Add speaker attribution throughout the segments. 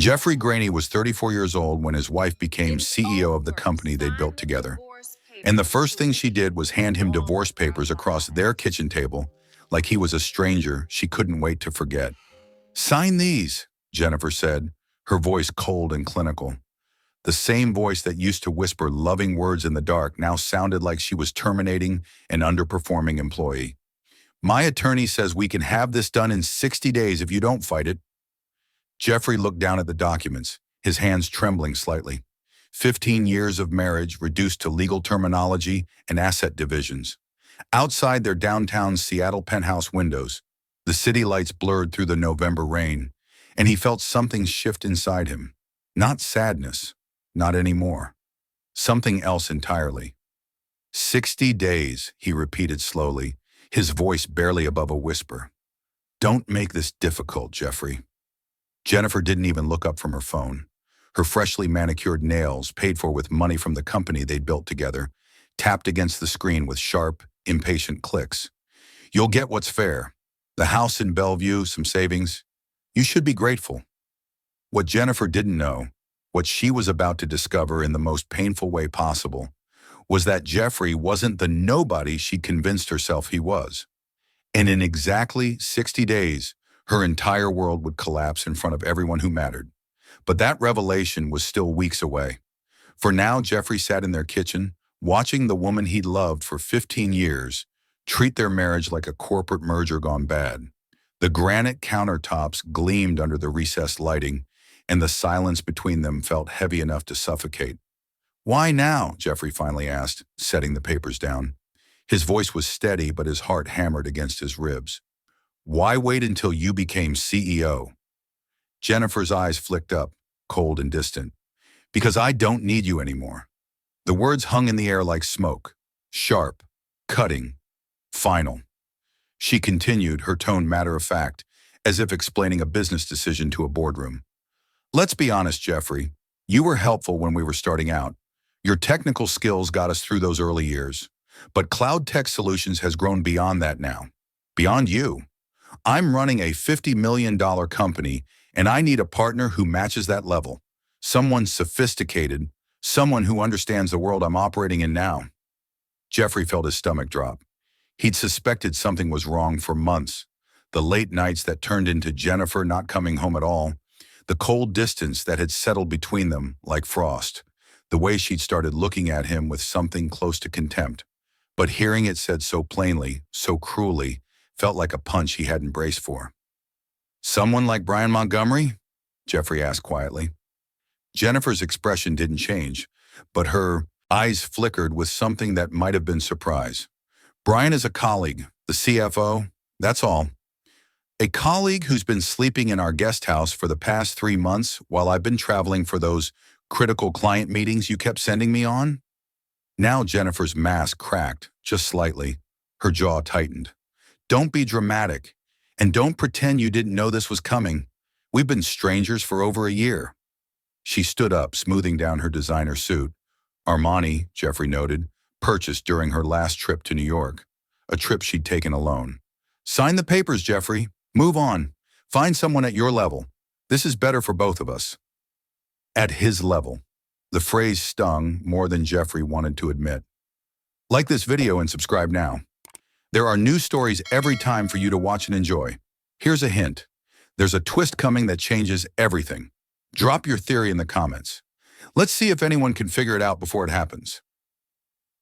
Speaker 1: Jeffrey Graney was 34 years old when his wife became CEO of the company they'd built together. And the first thing she did was hand him divorce papers across their kitchen table, like he was a stranger she couldn't wait to forget. "Sign these," Jennifer said, her voice cold and clinical. The same voice that used to whisper loving words in the dark now sounded like she was terminating an underperforming employee. "My attorney says we can have this done in 60 days if you don't fight it." Jeffrey looked down at the documents, his hands trembling slightly. 15 years of marriage reduced to legal terminology and asset divisions. Outside their downtown Seattle penthouse windows, the city lights blurred through the November rain, and he felt something shift inside him. Not sadness, not anymore. Something else entirely. 60 days, he repeated slowly, his voice barely above a whisper. "Don't make this difficult, Jeffrey." Jennifer didn't even look up from her phone. Her freshly manicured nails, paid for with money from the company they'd built together, tapped against the screen with sharp, impatient clicks. "You'll get what's fair. The house in Bellevue, some savings. You should be grateful." What Jennifer didn't know, what she was about to discover in the most painful way possible, was that Jeffrey wasn't the nobody she'd convinced herself he was. And in exactly 60 days, her entire world would collapse in front of everyone who mattered. But that revelation was still weeks away. For now, Jeffrey sat in their kitchen, watching the woman he'd loved for 15 years treat their marriage like a corporate merger gone bad. The granite countertops gleamed under the recessed lighting, and the silence between them felt heavy enough to suffocate. "Why now?" Jeffrey finally asked, setting the papers down. His voice was steady, but his heart hammered against his ribs. "Why wait until you became CEO?" Jennifer's eyes flicked up, cold and distant. "Because I don't need you anymore." The words hung in the air like smoke. Sharp, cutting, final. She continued, her tone matter-of-fact, as if explaining a business decision to a boardroom. "Let's be honest, Jeffrey. You were helpful when we were starting out. Your technical skills got us through those early years. But Cloud Tech Solutions has grown beyond that now. Beyond you. I'm running a $50 million company, and I need a partner who matches that level. Someone sophisticated, someone who understands the world I'm operating in now." Jeffrey felt his stomach drop. He'd suspected something was wrong for months. The late nights that turned into Jennifer not coming home at all, the cold distance that had settled between them like frost, the way she'd started looking at him with something close to contempt. But hearing it said so plainly, so cruelly, felt like a punch he hadn't braced for. "Someone like Brian Montgomery?" Jeffrey asked quietly. Jennifer's expression didn't change, but her eyes flickered with something that might have been surprise. "Brian is a colleague, the CFO, that's all. A colleague who's been sleeping in our guest house for the past 3 months while I've been traveling for those critical client meetings you kept sending me on?" Now Jennifer's mask cracked, just slightly. Her jaw tightened. "Don't be dramatic. And don't pretend you didn't know this was coming. We've been strangers for over a year." She stood up, smoothing down her designer suit. Armani, Jeffrey noted, purchased during her last trip to New York, a trip she'd taken alone. "Sign the papers, Jeffrey. Move on. Find someone at your level. This is better for both of us." At his level. The phrase stung more than Jeffrey wanted to admit. Like this video and subscribe now. There are new stories every time for you to watch and enjoy. Here's a hint. There's a twist coming that changes everything. Drop your theory in the comments. Let's see if anyone can figure it out before it happens.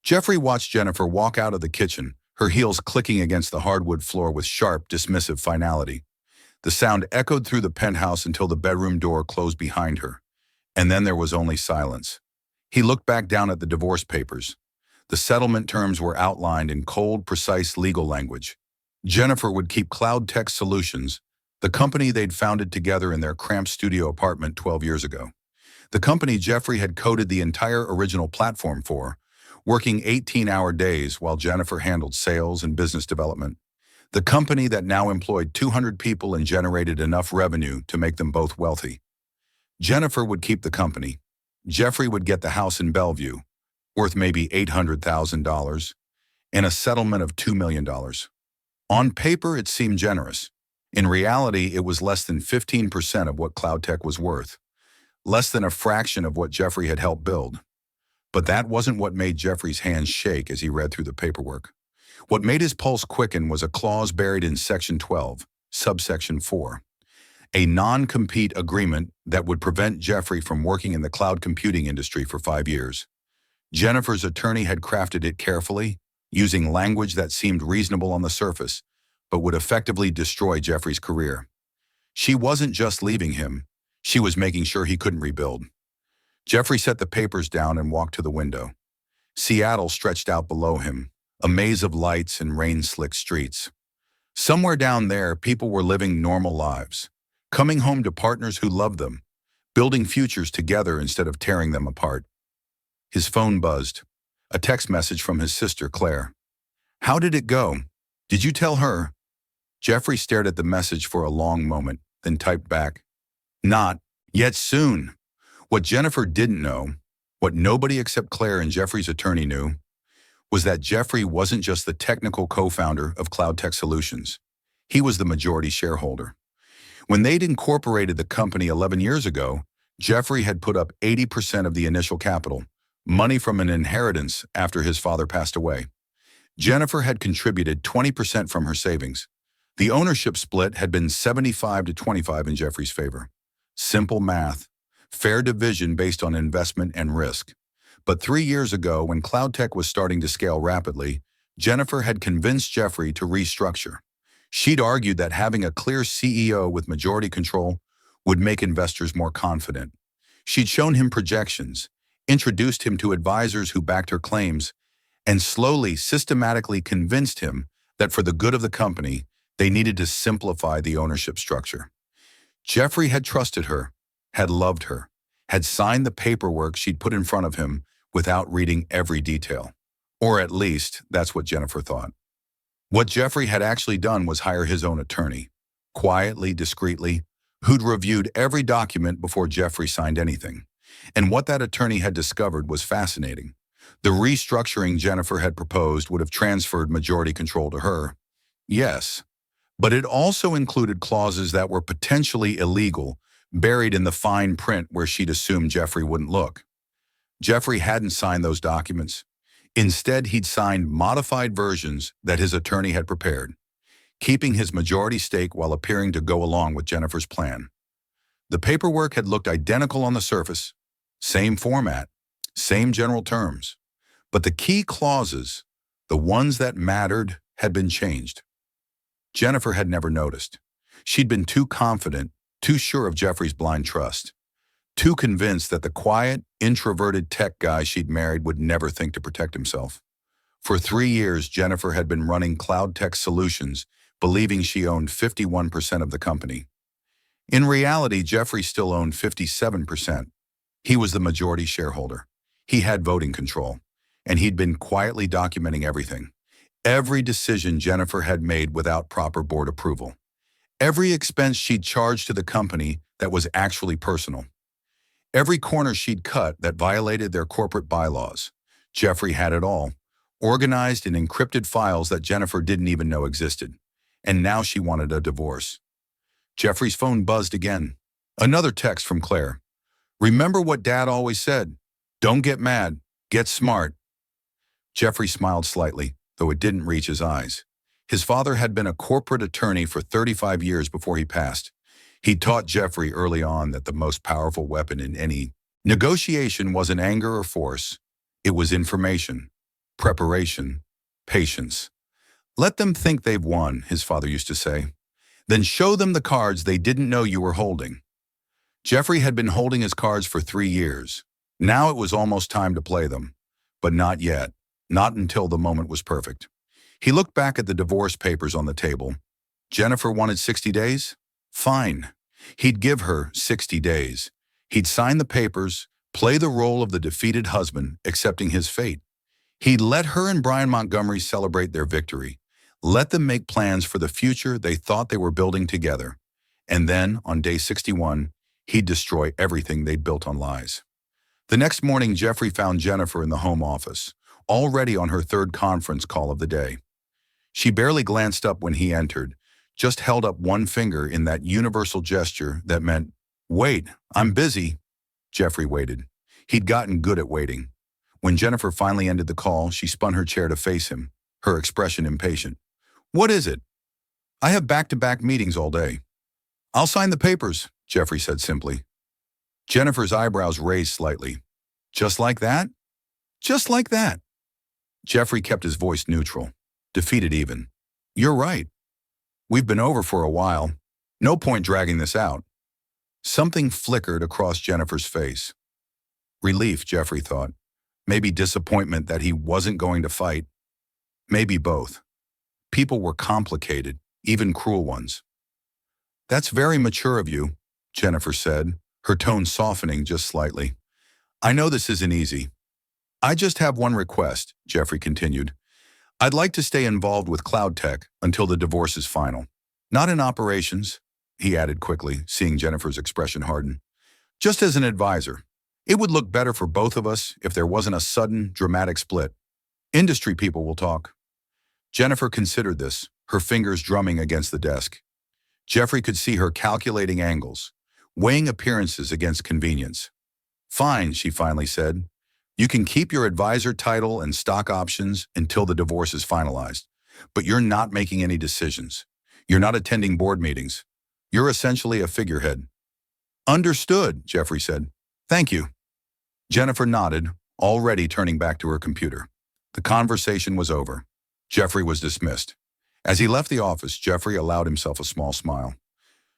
Speaker 1: Jeffrey watched Jennifer walk out of the kitchen, her heels clicking against the hardwood floor with sharp, dismissive finality. The sound echoed through the penthouse until the bedroom door closed behind her. And then there was only silence. He looked back down at the divorce papers. The settlement terms were outlined in cold, precise legal language. Jennifer would keep Cloud Tech Solutions, the company they'd founded together in their cramped studio apartment 12 years ago. The company Jeffrey had coded the entire original platform for, working 18-hour days while Jennifer handled sales and business development. The company that now employed 200 people and generated enough revenue to make them both wealthy. Jennifer would keep the company. Jeffrey would get the house in Bellevue, worth maybe $800,000, and a settlement of $2 million. On paper, it seemed generous. In reality, it was less than 15% of what Cloud Tech was worth. less than a fraction of what Jeffrey had helped build. But that wasn't what made Jeffrey's hands shake as he read through the paperwork. What made his pulse quicken was a clause buried in Section 12, subsection 4, a non-compete agreement that would prevent Jeffrey from working in the cloud computing industry for 5 years. Jennifer's attorney had crafted it carefully, using language that seemed reasonable on the surface, but would effectively destroy Jeffrey's career. She wasn't just leaving him, she was making sure he couldn't rebuild. Jeffrey set the papers down and walked to the window. Seattle stretched out below him, a maze of lights and rain-slicked streets. Somewhere down there, people were living normal lives, coming home to partners who loved them, building futures together instead of tearing them apart. His phone buzzed. A text message from his sister, Claire. "How did it go? Did you tell her?" Jeffrey stared at the message for a long moment, then typed back, "Not yet, soon." What Jennifer didn't know, what nobody except Claire and Jeffrey's attorney knew, was that Jeffrey wasn't just the technical co-founder of Cloud Tech Solutions. He was the majority shareholder. When they'd incorporated the company 11 years ago, Jeffrey had put up 80% of the initial capital, money from an inheritance after his father passed away. Jennifer had contributed 20% from her savings. The ownership split had been 75 to 25 in Jeffrey's favor. Simple math, fair division based on investment and risk. But 3 years ago, when Cloud Tech was starting to scale rapidly, Jennifer had convinced Jeffrey to restructure. She'd argued that having a clear CEO with majority control would make investors more confident. She'd shown him projections, introduced him to advisors who backed her claims, and slowly, systematically convinced him that for the good of the company, they needed to simplify the ownership structure. Jeffrey had trusted her, had loved her, had signed the paperwork she'd put in front of him without reading every detail. Or at least, that's what Jennifer thought. What Jeffrey had actually done was hire his own attorney, quietly, discreetly, who'd reviewed every document before Jeffrey signed anything. And what that attorney had discovered was fascinating. The restructuring Jennifer had proposed would have transferred majority control to her. Yes, but it also included clauses that were potentially illegal, buried in the fine print where she'd assumed Jeffrey wouldn't look. Jeffrey hadn't signed those documents. Instead, he'd signed modified versions that his attorney had prepared, keeping his majority stake while appearing to go along with Jennifer's plan. The paperwork had looked identical on the surface, same format, same general terms. But the key clauses, the ones that mattered, had been changed. Jennifer had never noticed. She'd been too confident, too sure of Jeffrey's blind trust, too convinced that the quiet, introverted tech guy she'd married would never think to protect himself. For 3 years, Jennifer had been running Cloud Tech Solutions, believing she owned 51% of the company. In reality, Jeffrey still owned 57%. He was the majority shareholder. He had voting control, and he'd been quietly documenting everything. Every decision Jennifer had made without proper board approval. Every expense she'd charged to the company that was actually personal. Every corner she'd cut that violated their corporate bylaws. Jeffrey had it all, organized in encrypted files that Jennifer didn't even know existed. And now she wanted a divorce. Jeffrey's phone buzzed again. Another text from Claire. "Remember what Dad always said? Don't get mad, get smart." Jeffrey smiled slightly, though it didn't reach his eyes. His father had been a corporate attorney for 35 years before he passed. He taught Jeffrey early on that the most powerful weapon in any negotiation wasn't anger or force. It was information, preparation, patience. "Let them think they've won," his father used to say. "Then show them the cards they didn't know you were holding." Jeffrey had been holding his cards for 3 years. Now it was almost time to play them. But not yet. Not until the moment was perfect. He looked back at the divorce papers on the table. Jennifer wanted 60 days? Fine. He'd give her 60 days. He'd sign the papers, play the role of the defeated husband, accepting his fate. He'd let her and Brian Montgomery celebrate their victory. Let them make plans for the future they thought they were building together. And then, on day 61, he'd destroy everything they'd built on lies. The next morning, Jeffrey found Jennifer in the home office, already on her 3rd conference call of the day. She barely glanced up when he entered, just held up one finger in that universal gesture that meant, "Wait, I'm busy." Jeffrey waited. He'd gotten good at waiting. When Jennifer finally ended the call, she spun her chair to face him, her expression impatient. What is it? I have back-to-back meetings all day. I'll sign the papers, Jeffrey said simply. Jennifer's eyebrows raised slightly. Just like that? Just like that. Jeffrey kept his voice neutral, defeated even. You're right. We've been over for a while. No point dragging this out. Something flickered across Jennifer's face. Relief, Jeffrey thought. Maybe disappointment that he wasn't going to fight. Maybe both. People were complicated, even cruel ones. That's very mature of you, Jennifer said, her tone softening just slightly. I know this isn't easy. I just have one request, Jeffrey continued. I'd like to stay involved with cloud tech until the divorce is final. Not in operations, he added quickly, seeing Jennifer's expression harden. Just as an advisor. It would look better for both of us if there wasn't a sudden, dramatic split. Industry people will talk. Jennifer considered this, her fingers drumming against the desk. Jeffrey could see her calculating angles, weighing appearances against convenience. Fine, she finally said. You can keep your advisor title and stock options until the divorce is finalized, but you're not making any decisions. You're not attending board meetings. You're essentially a figurehead. Understood, Jeffrey said. Thank you. Jennifer nodded, already turning back to her computer. The conversation was over. Jeffrey was dismissed. As he left the office, Jeffrey allowed himself a small smile.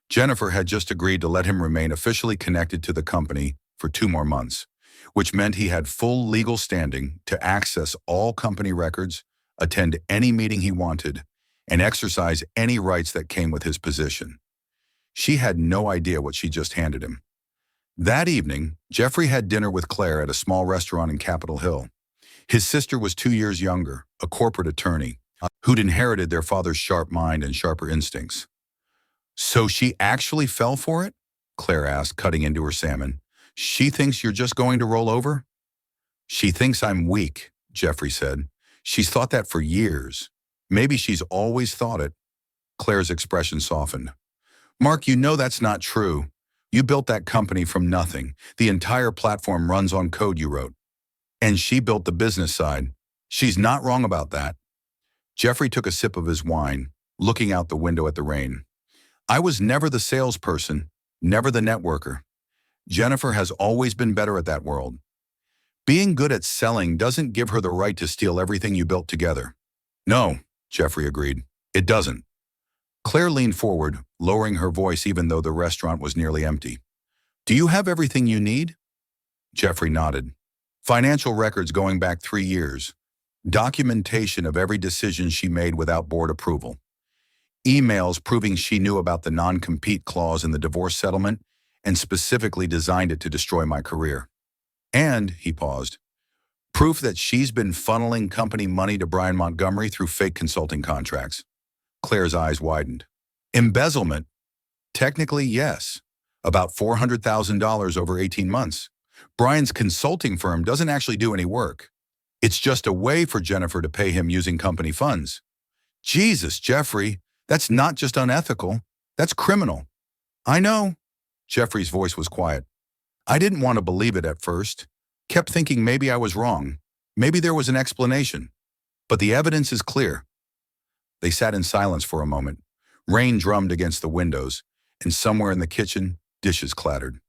Speaker 1: Jennifer had just agreed to let him remain officially connected to the company for 2 more months, which meant he had full legal standing to access all company records, attend any meeting he wanted, and exercise any rights that came with his position. She had no idea what she just handed him. That evening, Jeffrey had dinner with Claire at a small restaurant in Capitol Hill. His sister was 2 years younger, a corporate attorney, who'd inherited their father's sharp mind and sharper instincts. So she actually fell for it? Claire asked, cutting into her salmon. She thinks you're just going to roll over? She thinks I'm weak, Jeffrey said. She's thought that for years. Maybe she's always thought it. Claire's expression softened. Mark, you know that's not true. You built that company from nothing. The entire platform runs on code you wrote. And she built the business side. She's not wrong about that. Jeffrey took a sip of his wine, looking out the window at the rain. I was never the salesperson, never the networker. Jennifer has always been better at that world. Being good at selling doesn't give her the right to steal everything you built together. No, Jeffrey agreed. It doesn't. Claire leaned forward, lowering her voice even though the restaurant was nearly empty. Do you have everything you need? Jeffrey nodded. Financial records going back 3 years. Documentation of every decision she made without board approval. Emails proving she knew about the non-compete clause in the divorce settlement and specifically designed it to destroy my career. And, he paused, proof that she's been funneling company money to Brian Montgomery through fake consulting contracts. Claire's eyes widened. Embezzlement? Technically, yes. About $400,000 over 18 months. Brian's consulting firm doesn't actually do any work. It's just a way for Jennifer to pay him using company funds. Jesus, Jeffrey, that's not just unethical. That's criminal. I know. Jeffrey's voice was quiet. I didn't want to believe it at first. Kept thinking maybe I was wrong. Maybe there was an explanation. But the evidence is clear. They sat in silence for a moment. Rain drummed against the windows, and somewhere in the kitchen, dishes clattered.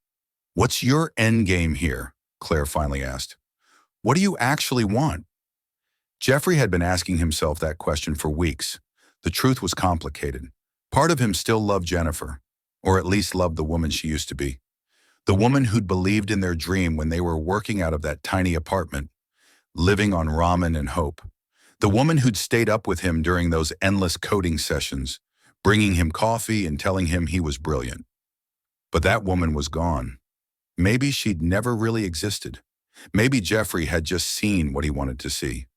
Speaker 1: What's your end game here? Claire finally asked. What do you actually want? Jeffrey had been asking himself that question for weeks. The truth was complicated. Part of him still loved Jennifer, or at least loved the woman she used to be. The woman who'd believed in their dream when they were working out of that tiny apartment, living on ramen and hope. The woman who'd stayed up with him during those endless coding sessions, bringing him coffee and telling him he was brilliant. But that woman was gone. Maybe she'd never really existed. Maybe Jeffrey had just seen what he wanted to see.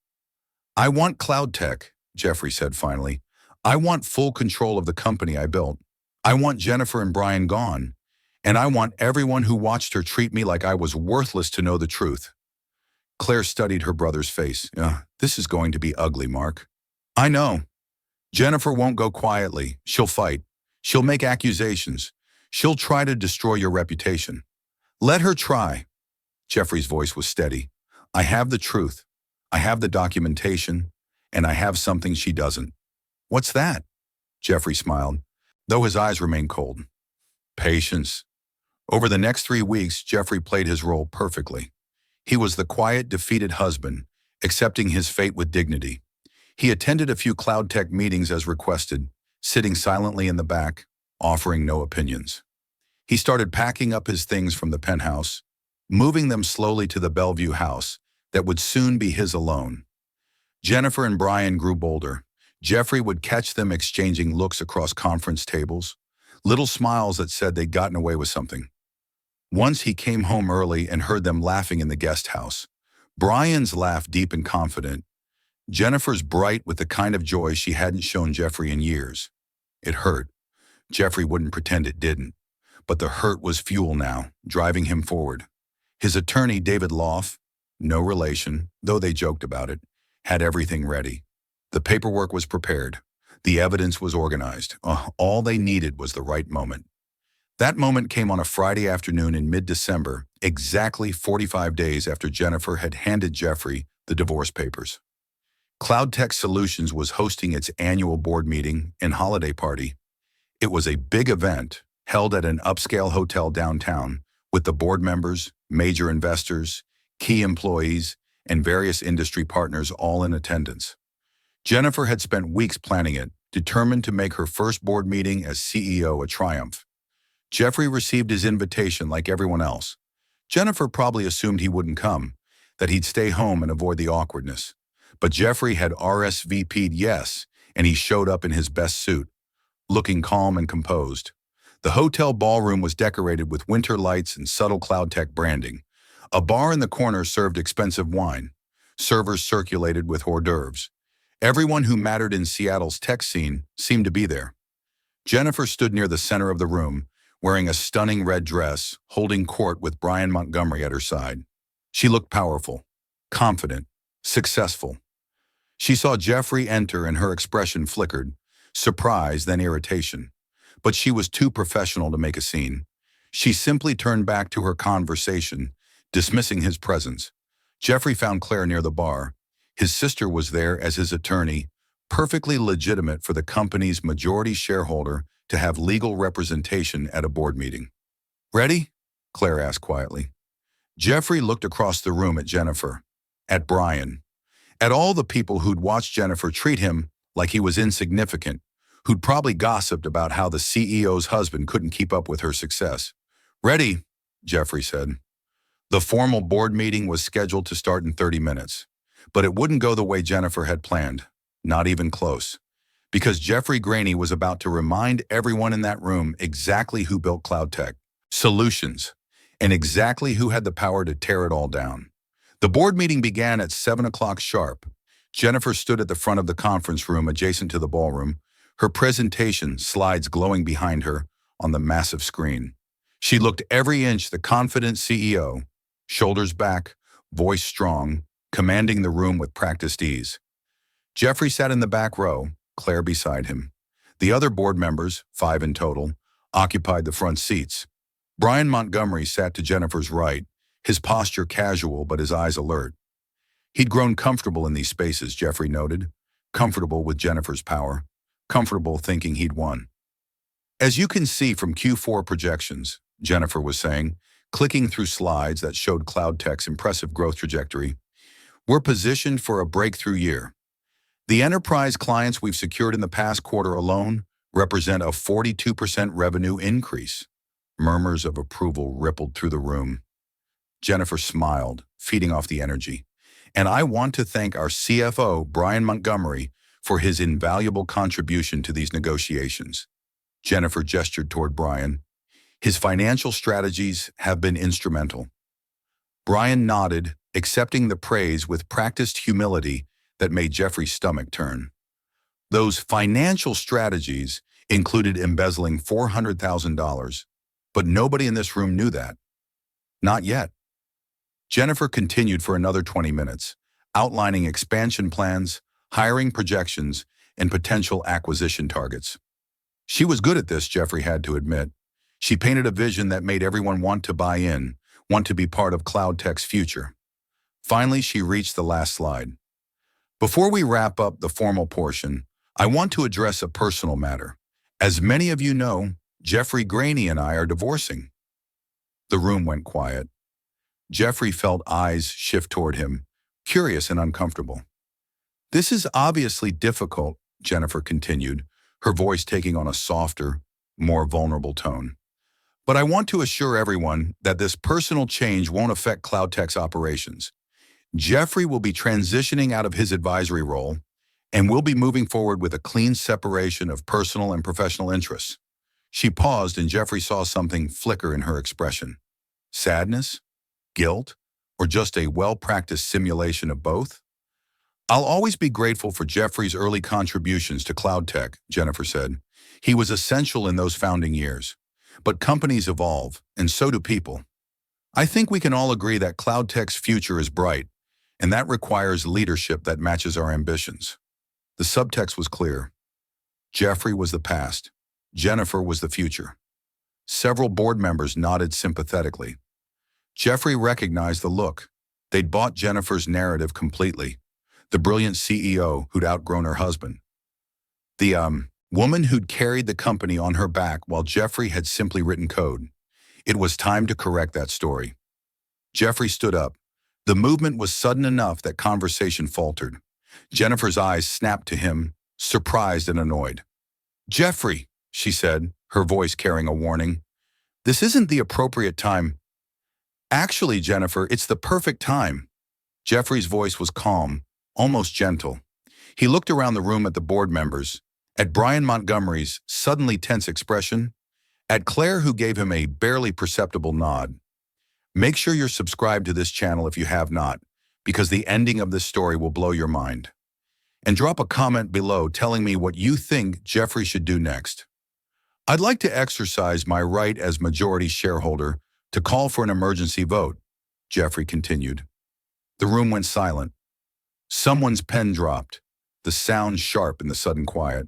Speaker 1: I want cloud tech, Jeffrey said finally. I want full control of the company I built. I want Jennifer and Brian gone. And I want everyone who watched her treat me like I was worthless to know the truth. Claire studied her brother's face. This is going to be ugly, Mark. I know. Jennifer won't go quietly. She'll fight. She'll make accusations. She'll try to destroy your reputation. Let her try. Jeffrey's voice was steady. I have the truth. I have the documentation. And I have something she doesn't. What's that? Jeffrey smiled, though his eyes remained cold. Patience. Over the next 3 weeks, Jeffrey played his role perfectly. He was the quiet, defeated husband, accepting his fate with dignity. He attended a few Cloud Tech meetings as requested, sitting silently in the back, offering no opinions. He started packing up his things from the penthouse, moving them slowly to the Bellevue house that would soon be his alone. Jennifer and Brian grew bolder. Jeffrey would catch them exchanging looks across conference tables, little smiles that said they'd gotten away with something. Once he came home early and heard them laughing in the guest house. Brian's laugh deep and confident, Jennifer's bright with the kind of joy she hadn't shown Jeffrey in years. It hurt. Jeffrey wouldn't pretend it didn't. But the hurt was fuel now, driving him forward. His attorney, David Loff, no relation, though they joked about it, had everything ready. The paperwork was prepared. The evidence was organized. All they needed was the right moment. That moment came on a Friday afternoon in mid-December, exactly 45 days after Jennifer had handed Jeffrey the divorce papers. Cloud Tech Solutions was hosting its annual board meeting and holiday party. It was a big event held at an upscale hotel downtown with the board members, major investors, key employees, and various industry partners all in attendance. Jennifer had spent weeks planning it, determined to make her first board meeting as CEO a triumph. Jeffrey received his invitation like everyone else. Jennifer probably assumed he wouldn't come, that he'd stay home and avoid the awkwardness. But Jeffrey had RSVP'd yes, and he showed up in his best suit, looking calm and composed. The hotel ballroom was decorated with winter lights and subtle Cloud Tech branding. A bar in the corner served expensive wine. Servers circulated with hors d'oeuvres. Everyone who mattered in Seattle's tech scene seemed to be there. Jennifer stood near the center of the room, wearing a stunning red dress, holding court with Brian Montgomery at her side. She looked powerful, confident, successful. She saw Jeffrey enter and her expression flickered, surprise then irritation. But she was too professional to make a scene. She simply turned back to her conversation, dismissing his presence. Jeffrey found Claire near the bar. His sister was there as his attorney, perfectly legitimate for the company's majority shareholder to have legal representation at a board meeting. Ready? Claire asked quietly. Jeffrey looked across the room at Jennifer, at Brian, at all the people who'd watched Jennifer treat him like he was insignificant, who'd probably gossiped about how the CEO's husband couldn't keep up with her success. Ready, Jeffrey said. The formal board meeting was scheduled to start in 30 minutes, but it wouldn't go the way Jennifer had planned, not even close. Because Jeffrey Graney was about to remind everyone in that room exactly who built Cloud Tech Solutions, and exactly who had the power to tear it all down. The board meeting began at 7 o'clock sharp. Jennifer stood at the front of the conference room adjacent to the ballroom, her presentation slides glowing behind her on the massive screen. She looked every inch the confident CEO, shoulders back, voice strong, commanding the room with practiced ease. Jeffrey sat in the back row, Claire beside him. The other board members, 5 in total, occupied the front seats. Brian Montgomery sat to Jennifer's right, his posture casual but his eyes alert. He'd grown comfortable in these spaces, Jeffrey noted, comfortable with Jennifer's power, comfortable thinking he'd won. As you can see from Q4 projections, Jennifer was saying, clicking through slides that showed Cloud Tech's impressive growth trajectory, we're positioned for a breakthrough year. The enterprise clients we've secured in the past quarter alone represent a 42% revenue increase. Murmurs of approval rippled through the room. Jennifer smiled, feeding off the energy. And I want to thank our CFO, Brian Montgomery, for his invaluable contribution to these negotiations. Jennifer gestured toward Brian. His financial strategies have been instrumental. Brian nodded, accepting the praise with practiced humility that made Jeffrey's stomach turn. Those financial strategies included embezzling $400,000, but nobody in this room knew that. Not yet. Jennifer continued for another 20 minutes, outlining expansion plans, hiring projections, and potential acquisition targets. She was good at this, Jeffrey had to admit. She painted a vision that made everyone want to buy in, want to be part of CloudTech's future. Finally, she reached the last slide. Before we wrap up the formal portion, I want to address a personal matter. As many of you know, Jeffrey Graney and I are divorcing. The room went quiet. Jeffrey felt eyes shift toward him, curious and uncomfortable. This is obviously difficult, Jennifer continued, her voice taking on a softer, more vulnerable tone. But I want to assure everyone that this personal change won't affect CloudTech's operations. Jeffrey will be transitioning out of his advisory role, and we'll be moving forward with a clean separation of personal and professional interests. She paused, and Jeffrey saw something flicker in her expression. Sadness? Guilt? Or just a well-practiced simulation of both? I'll always be grateful for Jeffrey's early contributions to CloudTech, Jennifer said. He was essential in those founding years. But companies evolve, and so do people. I think we can all agree that CloudTech's future is bright, and that requires leadership that matches our ambitions. The subtext was clear. Jeffrey was the past. Jennifer was the future. Several board members nodded sympathetically. Jeffrey recognized the look. They'd bought Jennifer's narrative completely. The brilliant CEO who'd outgrown her husband. The woman who'd carried the company on her back while Jeffrey had simply written code. It was time to correct that story. Jeffrey stood up. The movement was sudden enough that conversation faltered. Jennifer's eyes snapped to him, surprised and annoyed. Jeffrey, she said, her voice carrying a warning. This isn't the appropriate time. Actually, Jennifer, it's the perfect time. Jeffrey's voice was calm, almost gentle. He looked around the room at the board members, at Brian Montgomery's suddenly tense expression, at Claire, who gave him a barely perceptible nod. Make sure you're subscribed to this channel if you have not, because the ending of this story will blow your mind. And drop a comment below telling me what you think Jeffrey should do next. I'd like to exercise my right as majority shareholder to call for an emergency vote, Jeffrey continued. The room went silent. Someone's pen dropped, the sound sharp in the sudden quiet.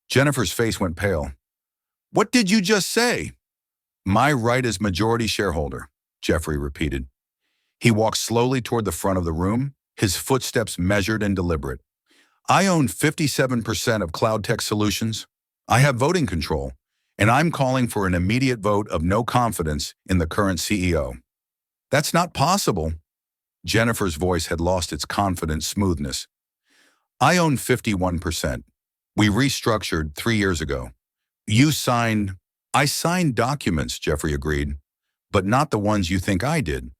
Speaker 1: Jennifer's face went pale. What did you just say? My right as majority shareholder, Jeffrey repeated. He walked slowly toward the front of the room, his footsteps measured and deliberate. I own 57% of CloudTech Solutions. I have voting control, and I'm calling for an immediate vote of no confidence in the current CEO. That's not possible. Jennifer's voice had lost its confident smoothness. I own 51%. We restructured 3 years ago. I signed documents, Jeffrey agreed, but not the ones you think I did.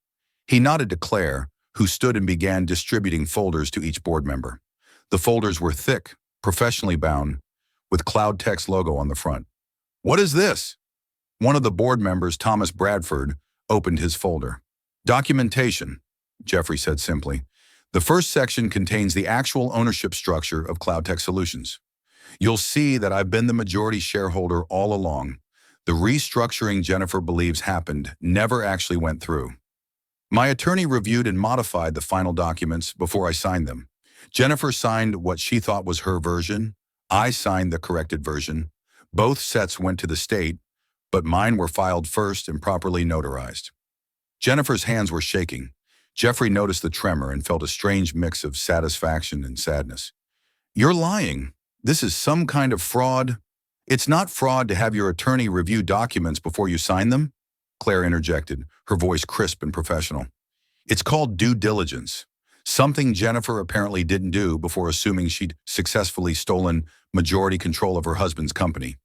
Speaker 1: He nodded to Claire, who stood and began distributing folders to each board member. The folders were thick, professionally bound, with CloudTech's logo on the front. What is this? One of the board members, Thomas Bradford, opened his folder. Documentation, Jeffrey said simply. The first section contains the actual ownership structure of CloudTech Solutions. You'll see that I've been the majority shareholder all along. The restructuring Jennifer believes happened never actually went through. My attorney reviewed and modified the final documents before I signed them. Jennifer signed what she thought was her version. I signed the corrected version. Both sets went to the state, but mine were filed first and properly notarized. Jennifer's hands were shaking. Jeffrey noticed the tremor and felt a strange mix of satisfaction and sadness. You're lying. This is some kind of fraud. It's not fraud to have your attorney review documents before you sign them, Claire interjected, her voice crisp and professional. It's called due diligence, something Jennifer apparently didn't do before assuming she'd successfully stolen majority control of her husband's company.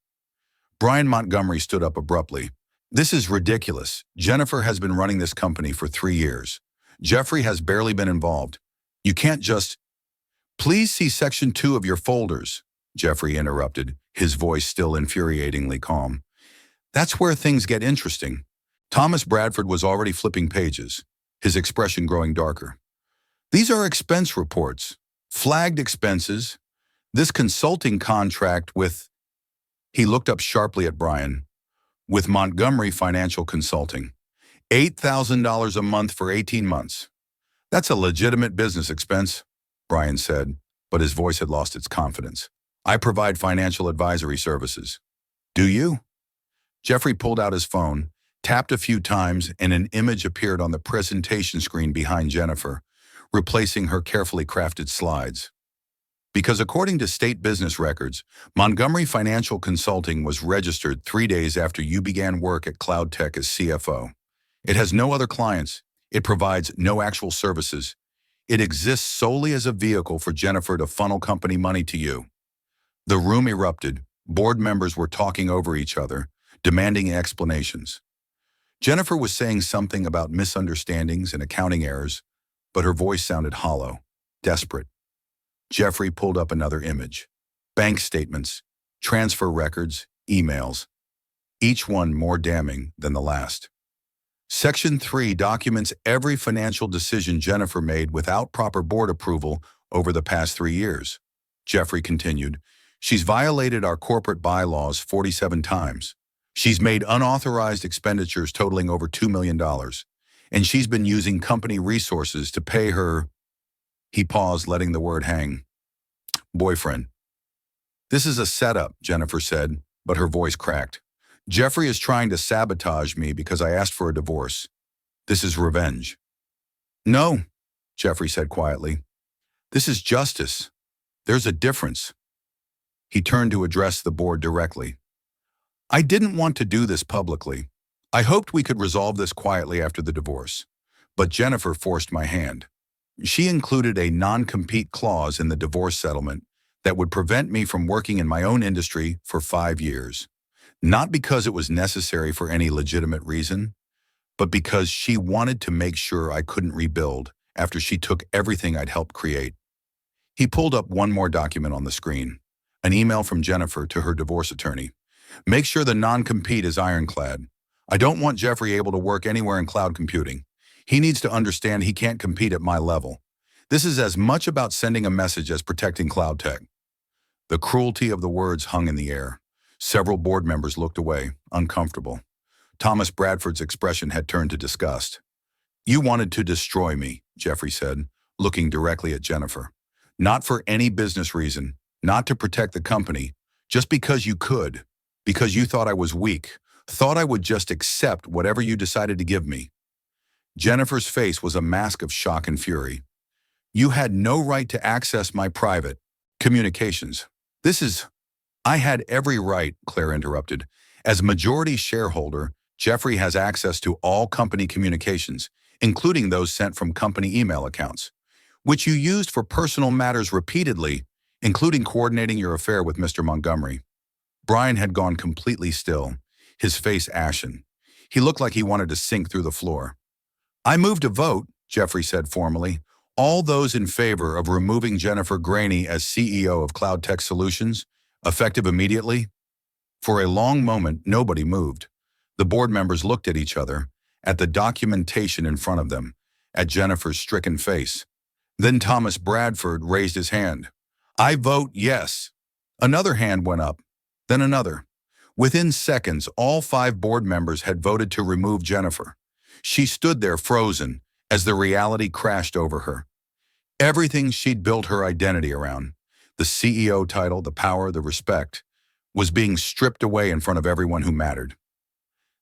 Speaker 1: Brian Montgomery stood up abruptly. This is ridiculous. Jennifer has been running this company for 3 years. Jeffrey has barely been involved. You can't just... Please see Section 2 of your folders, Jeffrey interrupted, his voice still infuriatingly calm. That's where things get interesting. Thomas Bradford was already flipping pages, his expression growing darker. These are expense reports, flagged expenses. This consulting contract with... He looked up sharply at Brian. With Montgomery Financial Consulting. $8,000 a month for 18 months. That's a legitimate business expense, Brian said, but his voice had lost its confidence. I provide financial advisory services. Do you? Jeffrey pulled out his phone, tapped a few times, and an image appeared on the presentation screen behind Jennifer, replacing her carefully crafted slides. Because according to state business records, Montgomery Financial Consulting was registered 3 days after you began work at Cloud Tech as CFO. It has no other clients. It provides no actual services. It exists solely as a vehicle for Jennifer to funnel company money to you. The room erupted. Board members were talking over each other, demanding explanations. Jennifer was saying something about misunderstandings and accounting errors, but her voice sounded hollow, desperate. Jeffrey pulled up another image. Bank statements, transfer records, emails, each one more damning than the last. Section 3 documents every financial decision Jennifer made without proper board approval over the past 3 years. Jeffrey continued, she's violated our corporate bylaws 47 times. She's made unauthorized expenditures totaling over $2 million, and she's been using company resources to pay her, he paused, letting the word hang, boyfriend. This is a setup, Jennifer said, but her voice cracked. Jeffrey is trying to sabotage me because I asked for a divorce. This is revenge. No, Jeffrey said quietly. This is justice. There's a difference. He turned to address the board directly. I didn't want to do this publicly. I hoped we could resolve this quietly after the divorce. But Jennifer forced my hand. She included a non-compete clause in the divorce settlement that would prevent me from working in my own industry for 5 years. Not because it was necessary for any legitimate reason, but because she wanted to make sure I couldn't rebuild after she took everything I'd helped create. He pulled up one more document on the screen, an email from Jennifer to her divorce attorney. Make sure the non-compete is ironclad. I don't want Jeffrey able to work anywhere in cloud computing. He needs to understand he can't compete at my level. This is as much about sending a message as protecting cloud tech. The cruelty of the words hung in the air. Several board members looked away, uncomfortable. Thomas Bradford's expression had turned to disgust. You wanted to destroy me, Jeffrey said, looking directly at Jennifer. Not for any business reason, not to protect the company, just because you could, because you thought I was weak, thought I would just accept whatever you decided to give me. Jennifer's face was a mask of shock and fury. You had no right to access my private communications. I had every right, Claire interrupted. As majority shareholder, Jeffrey has access to all company communications, including those sent from company email accounts, which you used for personal matters repeatedly, including coordinating your affair with Mr. Montgomery. Brian had gone completely still, his face ashen. He looked like he wanted to sink through the floor. I move to vote, Jeffrey said formally. All those in favor of removing Jennifer Graney as CEO of Cloud Tech Solutions, effective immediately? For a long moment, nobody moved. The board members looked at each other, at the documentation in front of them, at Jennifer's stricken face. Then Thomas Bradford raised his hand. I vote yes. Another hand went up, then another. Within seconds, all 5 board members had voted to remove Jennifer. She stood there frozen as the reality crashed over her. Everything she'd built her identity around, the CEO title, the power, the respect, was being stripped away in front of everyone who mattered.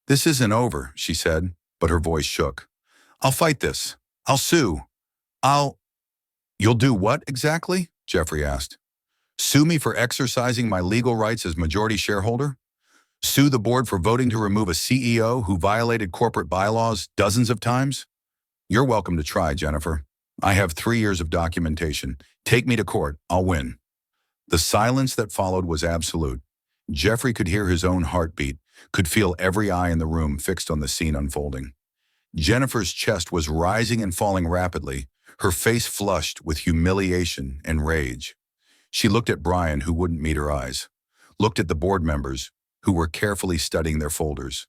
Speaker 1: This isn't over, she said, but her voice shook. I'll fight this. I'll sue. You'll do what exactly? Jeffrey asked. Sue me for exercising my legal rights as majority shareholder? Sue the board for voting to remove a CEO who violated corporate bylaws dozens of times? You're welcome to try, Jennifer. I have 3 years of documentation. Take me to court. I'll win. The silence that followed was absolute. Jeffrey could hear his own heartbeat, could feel every eye in the room fixed on the scene unfolding. Jennifer's chest was rising and falling rapidly, her face flushed with humiliation and rage. She looked at Brian, who wouldn't meet her eyes, looked at the board members, who were carefully studying their folders,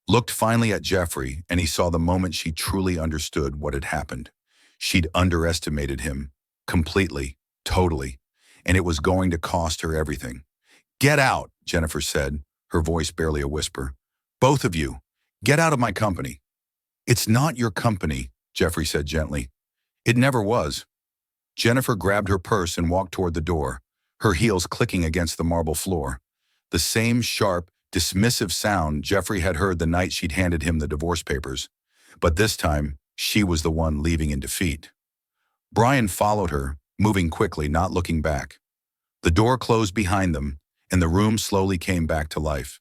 Speaker 1: looked finally at Jeffrey, and he saw the moment she truly understood what had happened. She'd underestimated him, completely, totally, and it was going to cost her everything. Get out, Jennifer said, her voice barely a whisper. Both of you, get out of my company. It's not your company, Jeffrey said gently. It never was. Jennifer grabbed her purse and walked toward the door, her heels clicking against the marble floor. The same sharp, dismissive sound Jeffrey had heard the night she'd handed him the divorce papers, but this time she was the one leaving in defeat. Brian followed her, moving quickly, not looking back. The door closed behind them, and the room slowly came back to life.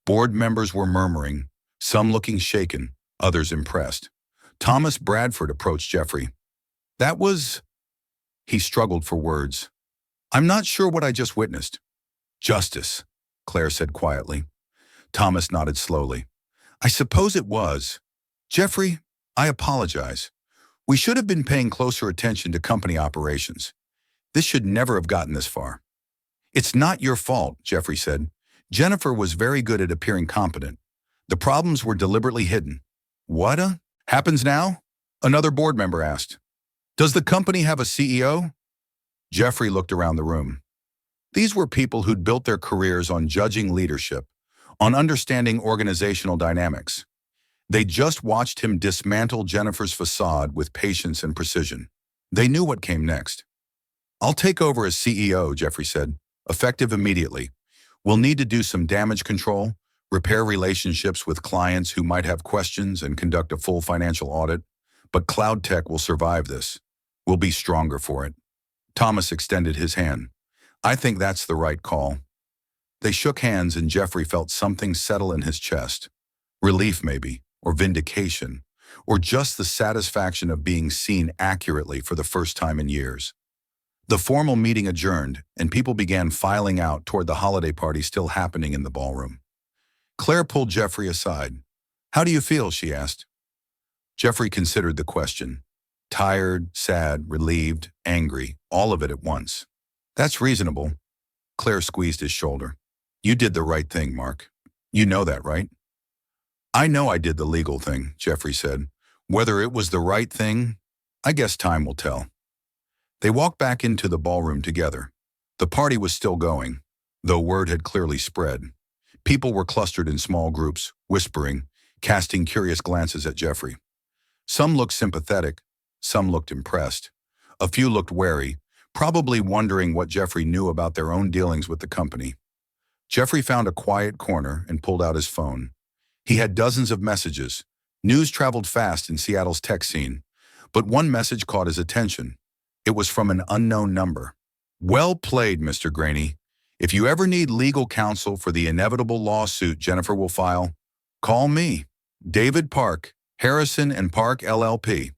Speaker 1: Board members were murmuring, some looking shaken, others impressed. Thomas Bradford approached Jeffrey. "That was—" He struggled for words. "I'm not sure what I just witnessed." "Justice," Claire said quietly. Thomas nodded slowly. "I suppose it was. Jeffrey, I apologize. We should have been paying closer attention to company operations. This should never have gotten this far." "It's not your fault," Jeffrey said. "Jennifer was very good at appearing competent. The problems were deliberately hidden." "What happens now?" another board member asked. "Does the company have a CEO?" Jeffrey looked around the room. These were people who'd built their careers on judging leadership, on understanding organizational dynamics. They just watched him dismantle Jennifer's facade with patience and precision. They knew what came next. "I'll take over as CEO," Jeffrey said, "effective immediately. We'll need to do some damage control, repair relationships with clients who might have questions, and conduct a full financial audit. But Cloud Tech will survive this. We'll be stronger for it." Thomas extended his hand. "I think that's the right call." They shook hands, and Jeffrey felt something settle in his chest. Relief, maybe, or vindication, or just the satisfaction of being seen accurately for the first time in years. The formal meeting adjourned, and people began filing out toward the holiday party still happening in the ballroom. Claire pulled Jeffrey aside. "How do you feel?" she asked. Jeffrey considered the question. Tired, sad, relieved, angry, all of it at once. "That's reasonable." Claire squeezed his shoulder. "You did the right thing, Mark. You know that, right?" "I know I did the legal thing," Jeffrey said. "Whether it was the right thing, I guess time will tell." They walked back into the ballroom together. The party was still going, though word had clearly spread. People were clustered in small groups, whispering, casting curious glances at Jeffrey. Some looked sympathetic, some looked impressed. A few looked wary, probably wondering what Jeffrey knew about their own dealings with the company. Jeffrey found a quiet corner and pulled out his phone. He had dozens of messages. News traveled fast in Seattle's tech scene, but one message caught his attention. It was from an unknown number. "Well played, Mr. Graney. If you ever need legal counsel for the inevitable lawsuit Jennifer will file, call me. David Park, Harrison and Park LLP."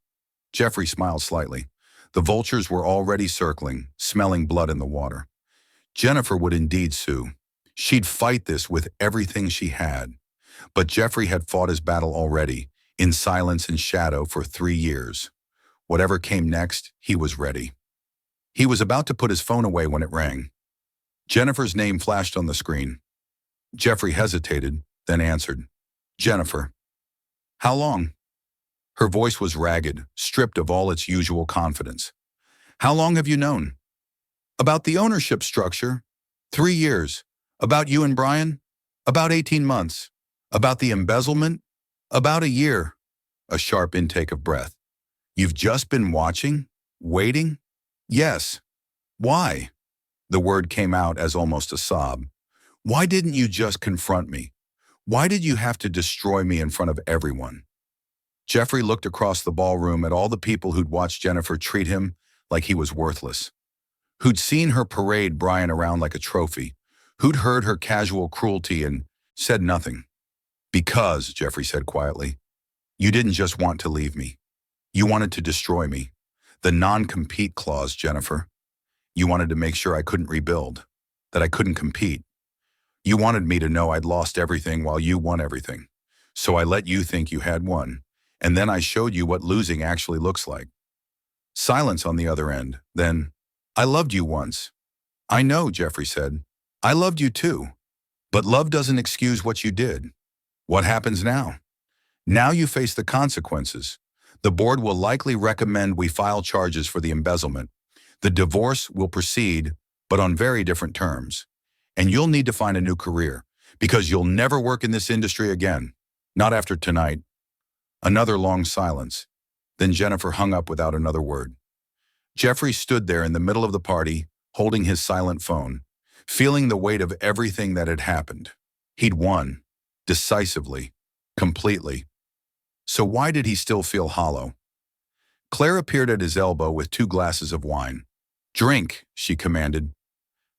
Speaker 1: Jeffrey smiled slightly. The vultures were already circling, smelling blood in the water. Jennifer would indeed sue. She'd fight this with everything she had. But Jeffrey had fought his battle already, in silence and shadow, for 3 years. Whatever came next, he was ready. He was about to put his phone away when it rang. Jennifer's name flashed on the screen. Jeffrey hesitated, then answered. "Jennifer." "How long?" Her voice was ragged, stripped of all its usual confidence. "How long have you known?" "About the ownership structure? 3 years. About you and Brian? About 18 months. About the embezzlement? About a year." A sharp intake of breath. "You've just been watching? Waiting?" "Yes." "Why?" The word came out as almost a sob. "Why didn't you just confront me? Why did you have to destroy me in front of everyone?" Jeffrey looked across the ballroom at all the people who'd watched Jennifer treat him like he was worthless, who'd seen her parade Brian around like a trophy, who'd heard her casual cruelty and said nothing. "Because," Jeffrey said quietly, "you didn't just want to leave me. You wanted to destroy me. The non-compete clause, Jennifer. You wanted to make sure I couldn't rebuild, that I couldn't compete. You wanted me to know I'd lost everything while you won everything. So I let you think you had won, and then I showed you what losing actually looks like." Silence on the other end. Then, "I loved you once." "I know," Jeffrey said. "I loved you too. But love doesn't excuse what you did." "What happens now?" "Now you face the consequences. The board will likely recommend we file charges for the embezzlement. The divorce will proceed, but on very different terms. And you'll need to find a new career, because you'll never work in this industry again. Not after tonight." Another long silence. Then Jennifer hung up without another word. Jeffrey stood there in the middle of the party, holding his silent phone, feeling the weight of everything that had happened. He'd won. Decisively. Completely. So why did he still feel hollow? Claire appeared at his elbow with 2 glasses of wine. "Drink," she commanded.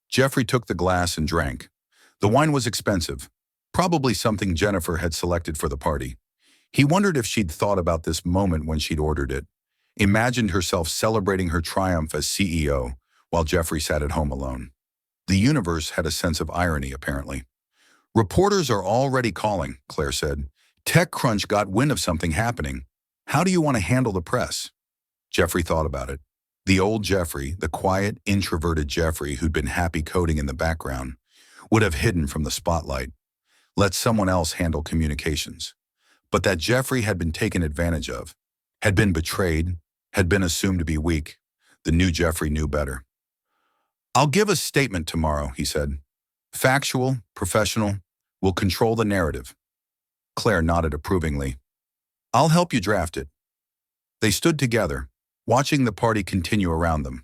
Speaker 1: Jeffrey took the glass and drank. The wine was expensive, probably something Jennifer had selected for the party. He wondered if she'd thought about this moment when she'd ordered it, imagined herself celebrating her triumph as CEO while Jeffrey sat at home alone. The universe had a sense of irony, apparently. "Reporters are already calling," Claire said. "TechCrunch got wind of something happening. How do you want to handle the press?" Jeffrey thought about it. The old Jeffrey, the quiet, introverted Jeffrey who'd been happy coding in the background, would have hidden from the spotlight. Let someone else handle communications. But that Jeffrey had been taken advantage of, had been betrayed, had been assumed to be weak. The new Jeffrey knew better. "I'll give a statement tomorrow," he said. "Factual, professional, will control the narrative." Claire nodded approvingly. "I'll help you draft it." They stood together, watching the party continue around them.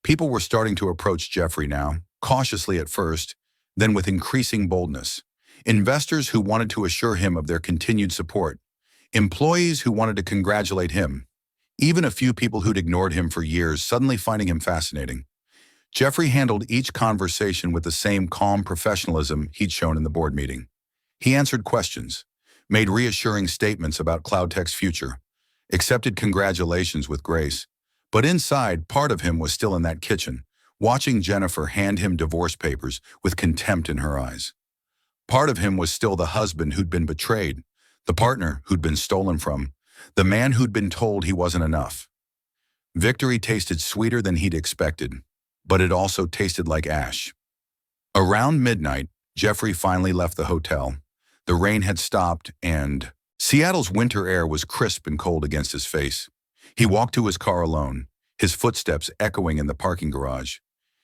Speaker 1: People were starting to approach Jeffrey now, cautiously at first, then with increasing boldness. Investors who wanted to assure him of their continued support. Employees who wanted to congratulate him. Even a few people who'd ignored him for years suddenly finding him fascinating. Jeffrey handled each conversation with the same calm professionalism he'd shown in the board meeting. He answered questions, made reassuring statements about CloudTech's future, accepted congratulations with grace. But inside, part of him was still in that kitchen, watching Jennifer hand him divorce papers with contempt in her eyes. Part of him was still the husband who'd been betrayed, the partner who'd been stolen from, the man who'd been told he wasn't enough. Victory tasted sweeter than he'd expected, but it also tasted like ash. Around midnight, Jeffrey finally left the hotel. The rain had stopped and Seattle's winter air was crisp and cold against his face. He walked to his car alone, his footsteps echoing in the parking garage.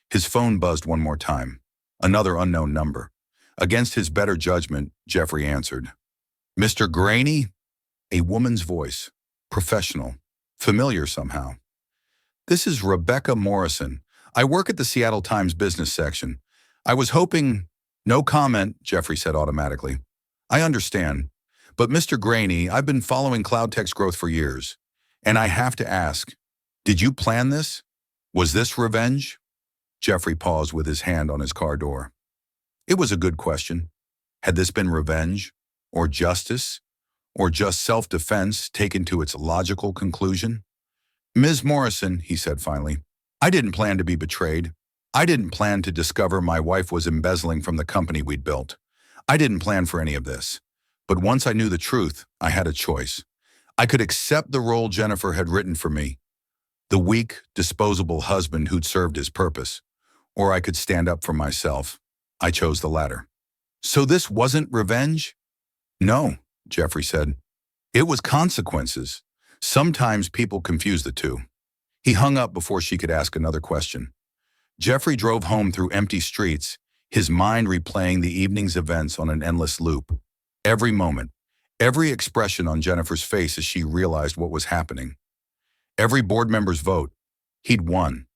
Speaker 1: His phone buzzed one more time. Another unknown number. Against his better judgment, Jeffrey answered. "Mr. Graney?" A woman's voice. Professional. Familiar somehow. "This is Rebecca Morrison. I work at the Seattle Times business section. I was hoping—" "No comment," Jeffrey said automatically. "I understand. But Mr. Graney, I've been following CloudTech's growth for years. And I have to ask, did you plan this? Was this revenge?" Jeffrey paused with his hand on his car door. It was a good question. Had this been revenge? Or justice? Or just self-defense taken to its logical conclusion? "Ms. Morrison," he said finally, "I didn't plan to be betrayed. I didn't plan to discover my wife was embezzling from the company we'd built. I didn't plan for any of this. But once I knew the truth, I had a choice. I could accept the role Jennifer had written for me, the weak, disposable husband who'd served his purpose, or I could stand up for myself. I chose the latter." "So this wasn't revenge?" "No," Jeffrey said. "It was consequences. Sometimes people confuse the two." He hung up before she could ask another question. Jeffrey drove home through empty streets, his mind replaying the evening's events on an endless loop. Every moment, every expression on Jennifer's face as she realized what was happening. Every board member's vote. He'd won.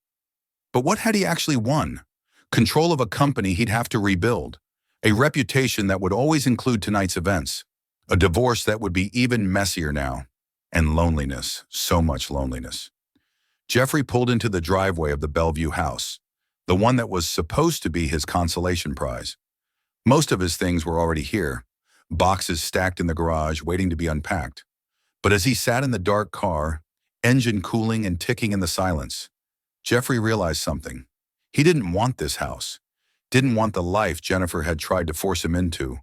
Speaker 1: But what had he actually won? Control of a company he'd have to rebuild. A reputation that would always include tonight's events. A divorce that would be even messier now. And loneliness, so much loneliness. Jeffrey pulled into the driveway of the Bellevue house, the one that was supposed to be his consolation prize. Most of his things were already here, boxes stacked in the garage waiting to be unpacked. But as he sat in the dark car, engine cooling and ticking in the silence, Jeffrey realized something. He didn't want this house, didn't want the life Jennifer had tried to force him into,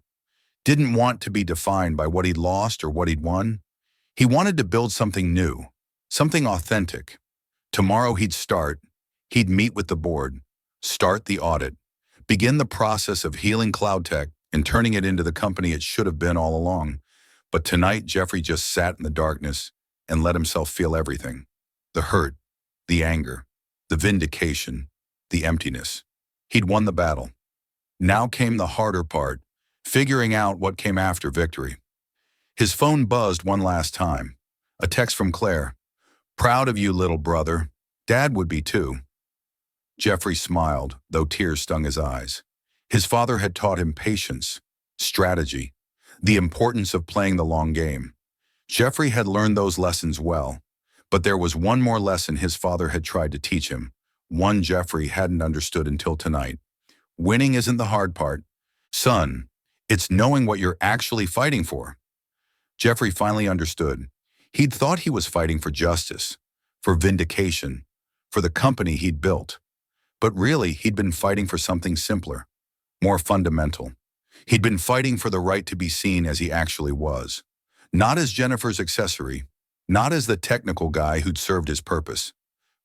Speaker 1: didn't want to be defined by what he'd lost or what he'd won. He wanted to build something new, something authentic. Tomorrow he'd meet with the board, start the audit, begin the process of healing CloudTech and turning it into the company it should have been all along. But tonight, Jeffrey just sat in the darkness and let himself feel everything. The hurt, the anger, the vindication, the emptiness. He'd won the battle. Now came the harder part, figuring out what came after victory. His phone buzzed one last time. A text from Claire. "Proud of you, little brother. Dad would be too." Jeffrey smiled, though tears stung his eyes. His father had taught him patience, strategy, the importance of playing the long game. Jeffrey had learned those lessons well, but there was one more lesson his father had tried to teach him, one Jeffrey hadn't understood until tonight. Winning isn't the hard part. Son, it's knowing what you're actually fighting for. Jeffrey finally understood. He'd thought he was fighting for justice, for vindication, for the company he'd built. But really, he'd been fighting for something simpler, more fundamental. He'd been fighting for the right to be seen as he actually was. Not as Jennifer's accessory, not as the technical guy who'd served his purpose,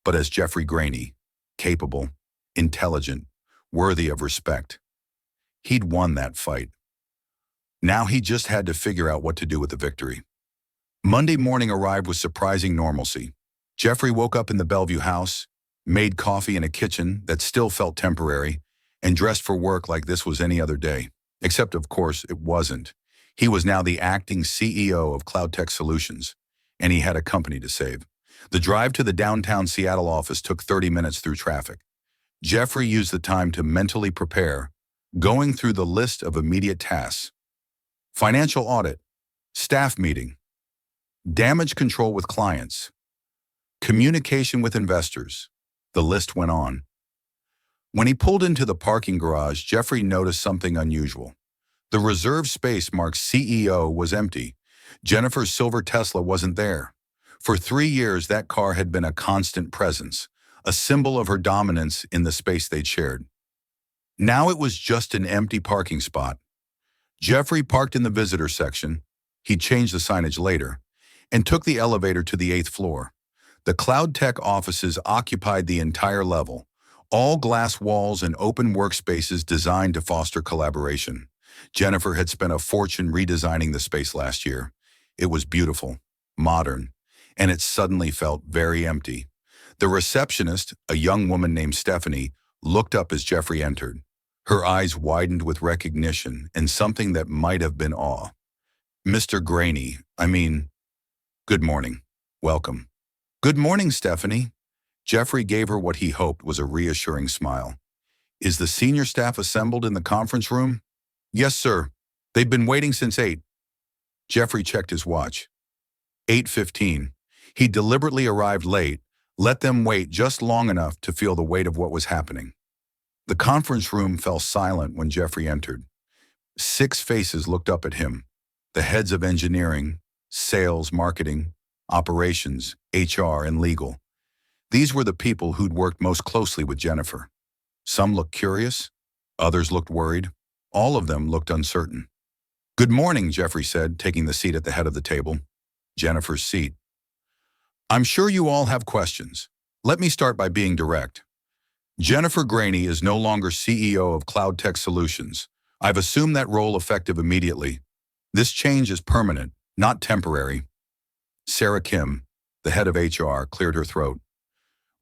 Speaker 1: but as Jeffrey Graney, capable, intelligent, worthy of respect. He'd won that fight. Now he just had to figure out what to do with the victory. Monday morning arrived with surprising normalcy. Jeffrey woke up in the Bellevue house, made coffee in a kitchen that still felt temporary, and dressed for work like this was any other day. Except, of course, it wasn't. He was now the acting CEO of CloudTech Solutions, and he had a company to save. The drive to the downtown Seattle office took 30 minutes through traffic. Jeffrey used the time to mentally prepare, going through the list of immediate tasks. Financial audit, staff meeting, damage control with clients, communication with investors. The list went on. When he pulled into the parking garage, Jeffrey noticed something unusual. The reserved space marked CEO was empty. Jennifer's silver Tesla wasn't there. For 3 years, that car had been a constant presence, a symbol of her dominance in the space they'd shared. Now it was just an empty parking spot. Jeffrey parked in the visitor section. He changed the signage later and took the elevator to the 8th floor. The CloudTech offices occupied the entire level, all glass walls and open workspaces designed to foster collaboration. Jennifer had spent a fortune redesigning the space last year. It was beautiful, modern, and it suddenly felt very empty. The receptionist, a young woman named Stephanie, looked up as Jeffrey entered. Her eyes widened with recognition and something that might have been awe. Mr. Graney, good morning. Welcome. Good morning, Stephanie. Jeffrey gave her what he hoped was a reassuring smile. Is the senior staff assembled in the conference room? Yes, sir. They've been waiting since 8. Jeffrey checked his watch. 8:15. He deliberately arrived late, let them wait just long enough to feel the weight of what was happening. The conference room fell silent when Jeffrey entered. 6 faces looked up at him. The heads of engineering, sales, marketing, operations, HR, and legal. These were the people who'd worked most closely with Jennifer. Some looked curious, others looked worried. All of them looked uncertain. Good morning, Jeffrey said, taking the seat at the head of the table. Jennifer's seat. I'm sure you all have questions. Let me start by being direct. Jennifer Graney is no longer CEO of CloudTech Solutions. I've assumed that role effective immediately. This change is permanent, not temporary. Sarah Kim, the head of HR, cleared her throat.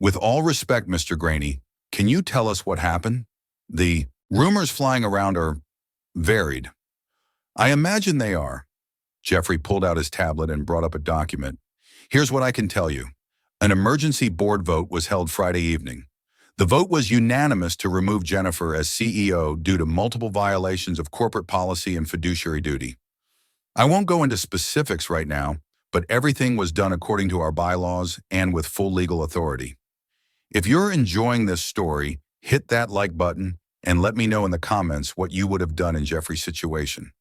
Speaker 1: With all respect, Mr. Graney, can you tell us what happened? The rumors flying around are varied. I imagine they are. Jeffrey pulled out his tablet and brought up a document. Here's what I can tell you. An emergency board vote was held Friday evening. The vote was unanimous to remove Jennifer as CEO due to multiple violations of corporate policy and fiduciary duty. I won't go into specifics right now, but everything was done according to our bylaws and with full legal authority. If you're enjoying this story, hit that like button and let me know in the comments what you would have done in Jeffrey's situation.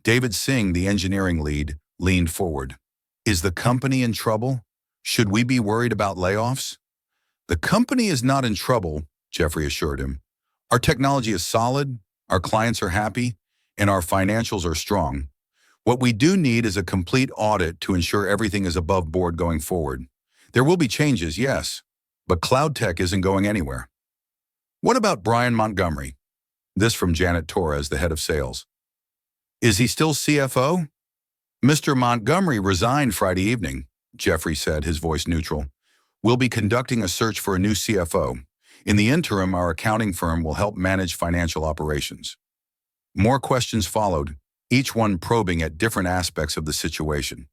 Speaker 1: David Singh, the engineering lead, leaned forward. Is the company in trouble? Should we be worried about layoffs? The company is not in trouble, Jeffrey assured him. Our technology is solid, our clients are happy, and our financials are strong. What we do need is a complete audit to ensure everything is above board going forward. There will be changes, yes, but CloudTech isn't going anywhere. What about Brian Montgomery? This from Janet Torres, the head of sales. Is he still CFO? Mr. Montgomery resigned Friday evening, Jeffrey said, his voice neutral. We'll be conducting a search for a new CFO. In the interim, our accounting firm will help manage financial operations. More questions followed, each one probing at different aspects of the situation.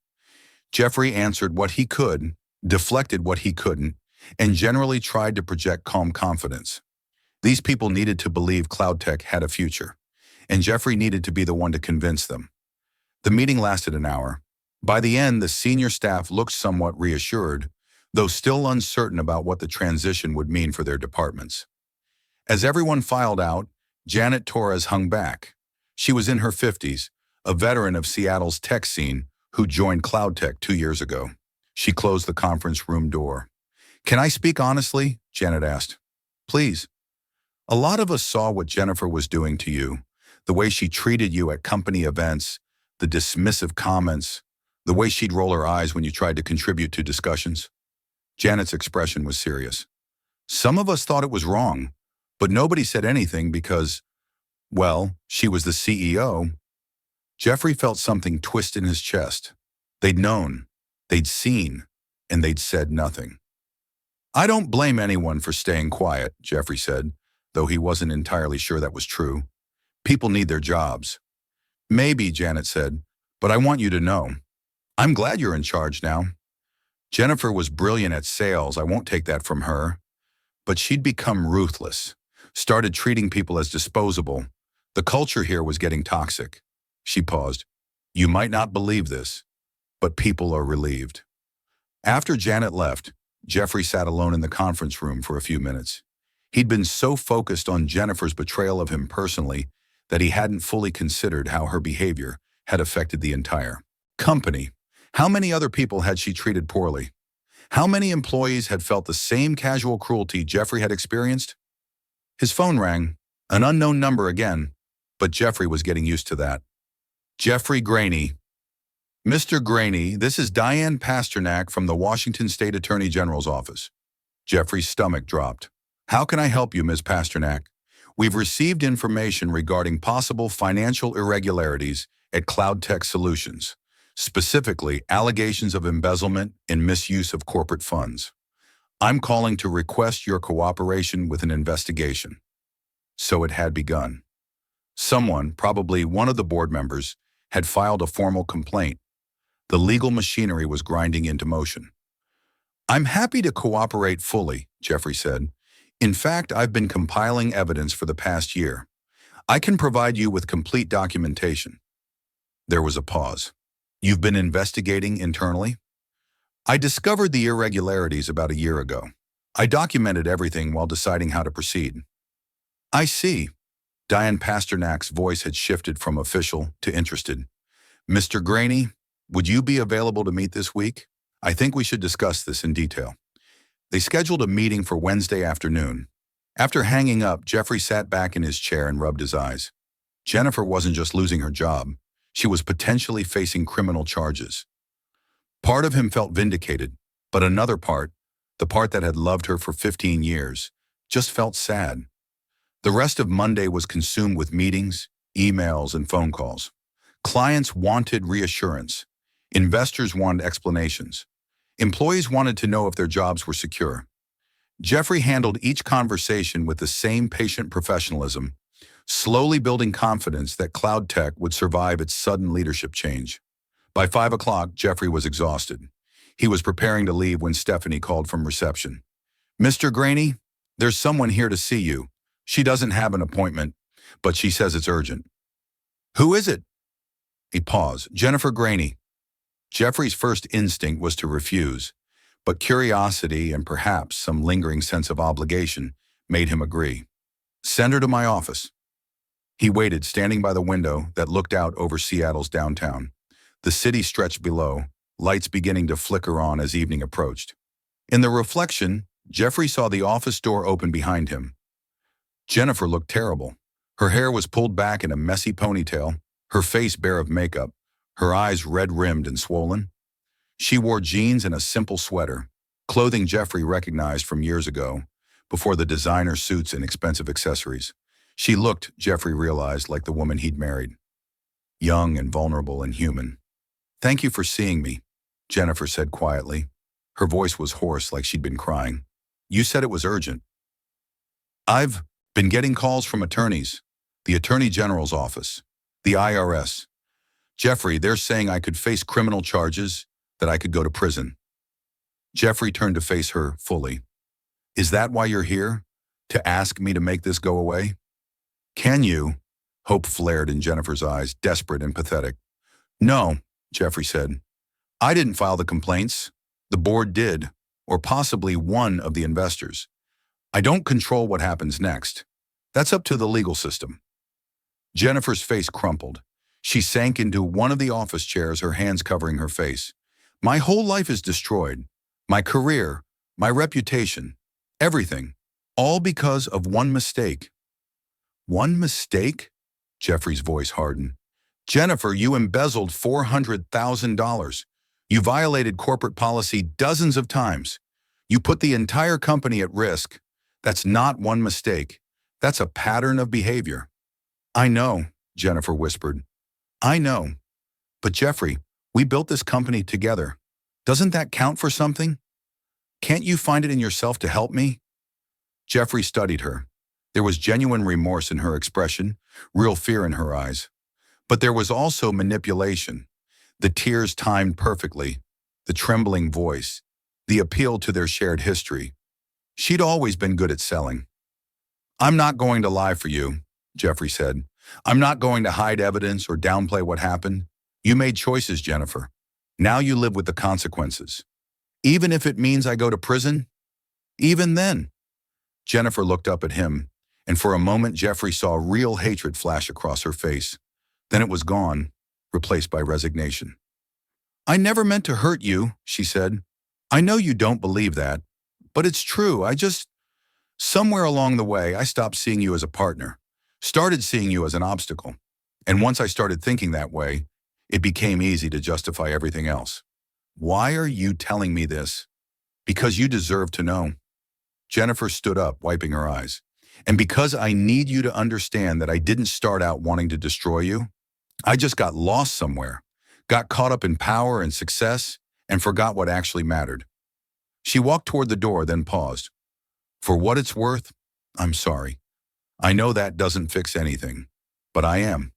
Speaker 1: Jeffrey answered what he could, deflected what he couldn't, and generally tried to project calm confidence. These people needed to believe CloudTech had a future. and Jeffrey needed to be the one to convince them. The meeting lasted an hour. By the end, the senior staff looked somewhat reassured, though still uncertain about what the transition would mean for their departments. As everyone filed out, Janet Torres hung back. She was in her 50s, a veteran of Seattle's tech scene who joined Cloud Tech 2 years ago. She closed the conference room door. "Can I speak honestly?" Janet asked. "Please." "A lot of us saw what Jennifer was doing to you, the way she treated you at company events, the dismissive comments, the way she'd roll her eyes when you tried to contribute to discussions." Janet's expression was serious. "Some of us thought it was wrong, but nobody said anything because, well, she was the CEO. Jeffrey felt something twist in his chest. They'd known, they'd seen, and they'd said nothing. "I don't blame anyone for staying quiet," Jeffrey said, though he wasn't entirely sure that was true. "People need their jobs." "Maybe," Janet said, "but I want you to know. I'm glad you're in charge now. Jennifer was brilliant at sales, I won't take that from her. But she'd become ruthless, started treating people as disposable. The culture here was getting toxic." She paused. "You might not believe this, but people are relieved." After Janet left, Jeffrey sat alone in the conference room for a few minutes. He'd been so focused on Jennifer's betrayal of him personally that he hadn't fully considered how her behavior had affected the entire company. How many other people had she treated poorly? How many employees had felt the same casual cruelty Jeffrey had experienced? His phone rang, an unknown number again, but Jeffrey was getting used to that. Jeffrey Graney. "Mr. Graney, this is Diane Pasternak from the Washington State Attorney General's office." Jeffrey's stomach dropped. "How can I help you, Ms. Pasternak? We've received information regarding possible financial irregularities at Cloud Tech Solutions, specifically allegations of embezzlement and misuse of corporate funds. I'm calling to request your cooperation with an investigation." So it had begun. Someone, probably one of the board members, had filed a formal complaint. The legal machinery was grinding into motion. "I'm happy to cooperate fully," Jeffrey said. "In fact, I've been compiling evidence for the past year. I can provide you with complete documentation." There was a pause. "You've been investigating internally?" "I discovered the irregularities about a year ago. I documented everything while deciding how to proceed." "I see." Diane Pasternak's voice had shifted from official to interested. "Mr. Graney, would you be available to meet this week? I think we should discuss this in detail." They scheduled a meeting for Wednesday afternoon. After hanging up, Jeffrey sat back in his chair and rubbed his eyes. Jennifer wasn't just losing her job. She was potentially facing criminal charges. Part of him felt vindicated, but another part, the part that had loved her for 15 years, just felt sad. The rest of Monday was consumed with meetings, emails, and phone calls. Clients wanted reassurance. Investors wanted explanations. Employees wanted to know if their jobs were secure. Jeffrey handled each conversation with the same patient professionalism, slowly building confidence that Cloud Tech would survive its sudden leadership change. By 5 o'clock, Jeffrey was exhausted. He was preparing to leave when Stephanie called from reception. "Mr. Graney, there's someone here to see you. She doesn't have an appointment, but she says it's urgent." "Who is it?" He paused. "Jennifer Graney." Jeffrey's first instinct was to refuse, but curiosity and perhaps some lingering sense of obligation made him agree. "Send her to my office." He waited, standing by the window that looked out over Seattle's downtown. The city stretched below, lights beginning to flicker on as evening approached. In the reflection, Jeffrey saw the office door open behind him. Jennifer looked terrible. Her hair was pulled back in a messy ponytail, her face bare of makeup, her eyes red-rimmed and swollen. She wore jeans and a simple sweater, clothing Jeffrey recognized from years ago, before the designer suits and expensive accessories. She looked, Jeffrey realized, like the woman he'd married. Young and vulnerable and human. "Thank you for seeing me," Jennifer said quietly. Her voice was hoarse, like she'd been crying. "You said it was urgent." "I've been getting calls from attorneys, the Attorney General's office, the IRS. Jeffrey, they're saying I could face criminal charges, that I could go to prison." Jeffrey turned to face her fully. "Is that why you're here? To ask me to make this go away?" "Can you?" Hope flared in Jennifer's eyes, desperate and pathetic. No, Jeffrey said. I didn't file the complaints. The board did, or possibly one of the investors. I don't control what happens next. That's up to the legal system. Jennifer's face crumpled. She sank into one of the office chairs, her hands covering her face. My whole life is destroyed. My career, my reputation, everything. All because of one mistake. One mistake? Jeffrey's voice hardened. Jennifer, you embezzled $400,000. You violated corporate policy dozens of times. You put the entire company at risk. That's not one mistake. That's a pattern of behavior. I know, Jennifer whispered. I know. But Jeffrey, we built this company together. Doesn't that count for something? Can't you find it in yourself to help me? Jeffrey studied her. There was genuine remorse in her expression, real fear in her eyes. But there was also manipulation. The tears timed perfectly, the trembling voice, the appeal to their shared history. She'd always been good at selling. I'm not going to lie for you, Jeffrey said. I'm not going to hide evidence or downplay what happened. You made choices, Jennifer. Now you live with the consequences. Even if it means I go to prison? Even then. Jennifer looked up at him, and for a moment Jeffrey saw real hatred flash across her face. Then it was gone, replaced by resignation. I never meant to hurt you, she said. I know you don't believe that, but it's true. Somewhere along the way, I stopped seeing you as a partner, started seeing you as an obstacle. And once I started thinking that way, it became easy to justify everything else. Why are you telling me this? Because you deserve to know. Jennifer stood up, wiping her eyes. And because I need you to understand that I didn't start out wanting to destroy you. I just got lost somewhere, got caught up in power and success, and forgot what actually mattered. She walked toward the door, then paused. For what it's worth, I'm sorry. I know that doesn't fix anything, but I am.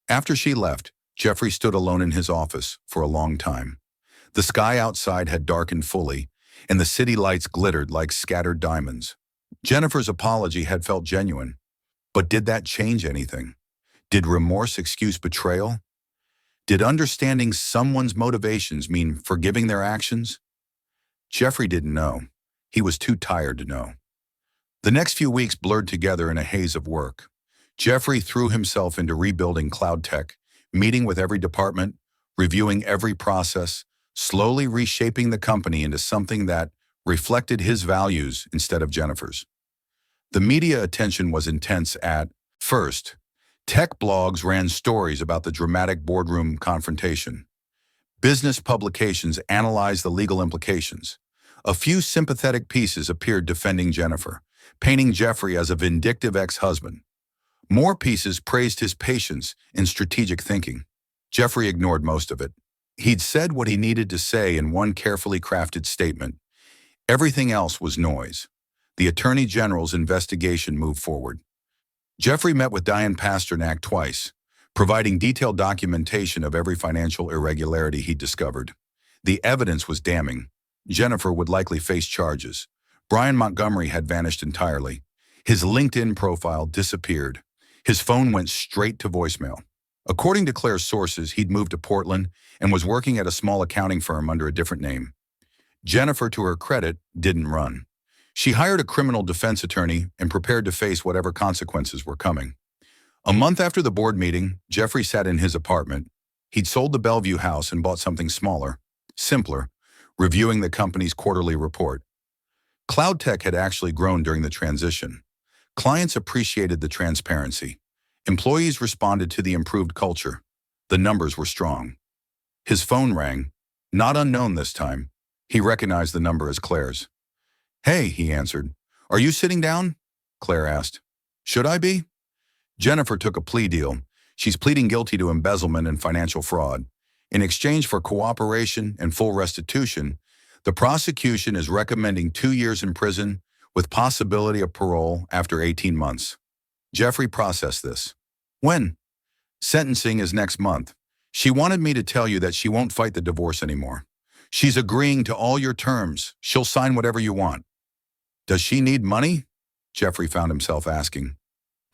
Speaker 1: After she left, Jeffrey stood alone in his office for a long time. The sky outside had darkened fully, and the city lights glittered like scattered diamonds. Jennifer's apology had felt genuine, but did that change anything? Did remorse excuse betrayal? Did understanding someone's motivations mean forgiving their actions? Jeffrey didn't know. He was too tired to know. The next few weeks blurred together in a haze of work. Jeffrey threw himself into rebuilding cloud tech, meeting with every department, reviewing every process, slowly reshaping the company into something that reflected his values instead of Jennifer's. The media attention was intense at first. Tech blogs ran stories about the dramatic boardroom confrontation. Business publications analyzed the legal implications. A few sympathetic pieces appeared defending Jennifer, painting Jeffrey as a vindictive ex-husband. More pieces praised his patience and strategic thinking. Jeffrey ignored most of it. He'd said what he needed to say in one carefully crafted statement. Everything else was noise. The Attorney General's investigation moved forward. Jeffrey met with Diane Pasternak twice, providing detailed documentation of every financial irregularity he discovered. The evidence was damning. Jennifer would likely face charges. Brian Montgomery had vanished entirely. His LinkedIn profile disappeared. His phone went straight to voicemail. According to Claire's sources, he'd moved to Portland and was working at a small accounting firm under a different name. Jennifer, to her credit, didn't run. She hired a criminal defense attorney and prepared to face whatever consequences were coming. A month after the board meeting, Jeffrey sat in his apartment. He'd sold the Bellevue house and bought something smaller, simpler, reviewing the company's quarterly report. Cloud tech had actually grown during the transition. Clients appreciated the transparency. Employees responded to the improved culture. The numbers were strong. His phone rang, not unknown this time. He recognized the number as Claire's. Hey, he answered. Are you sitting down? Claire asked. Should I be? Jennifer took a plea deal. She's pleading guilty to embezzlement and financial fraud. In exchange for cooperation and full restitution, the prosecution is recommending 2 years in prison with possibility of parole after 18 months. Jeffrey processed this. When? Sentencing is next month. She wanted me to tell you that she won't fight the divorce anymore. She's agreeing to all your terms. She'll sign whatever you want. Does she need money? Jeffrey found himself asking.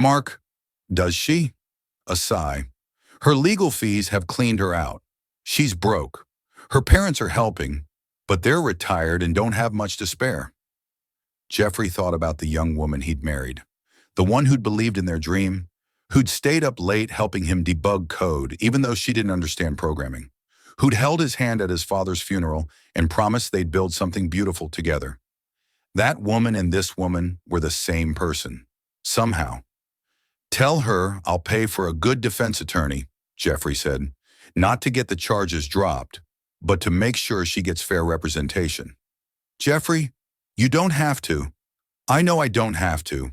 Speaker 1: Mark, does she? a sigh. Her legal fees have cleaned her out. She's broke. Her parents are helping, but they're retired and don't have much to spare. Jeffrey thought about the young woman he'd married, the one who'd believed in their dream, who'd stayed up late helping him debug code even though she didn't understand programming, who'd held his hand at his father's funeral and promised they'd build something beautiful together. That woman and this woman were the same person, somehow. "Tell her I'll pay for a good defense attorney," Jeffrey said, "not to get the charges dropped, but to make sure she gets fair representation." "Jeffrey, you don't have to. I know I don't have to,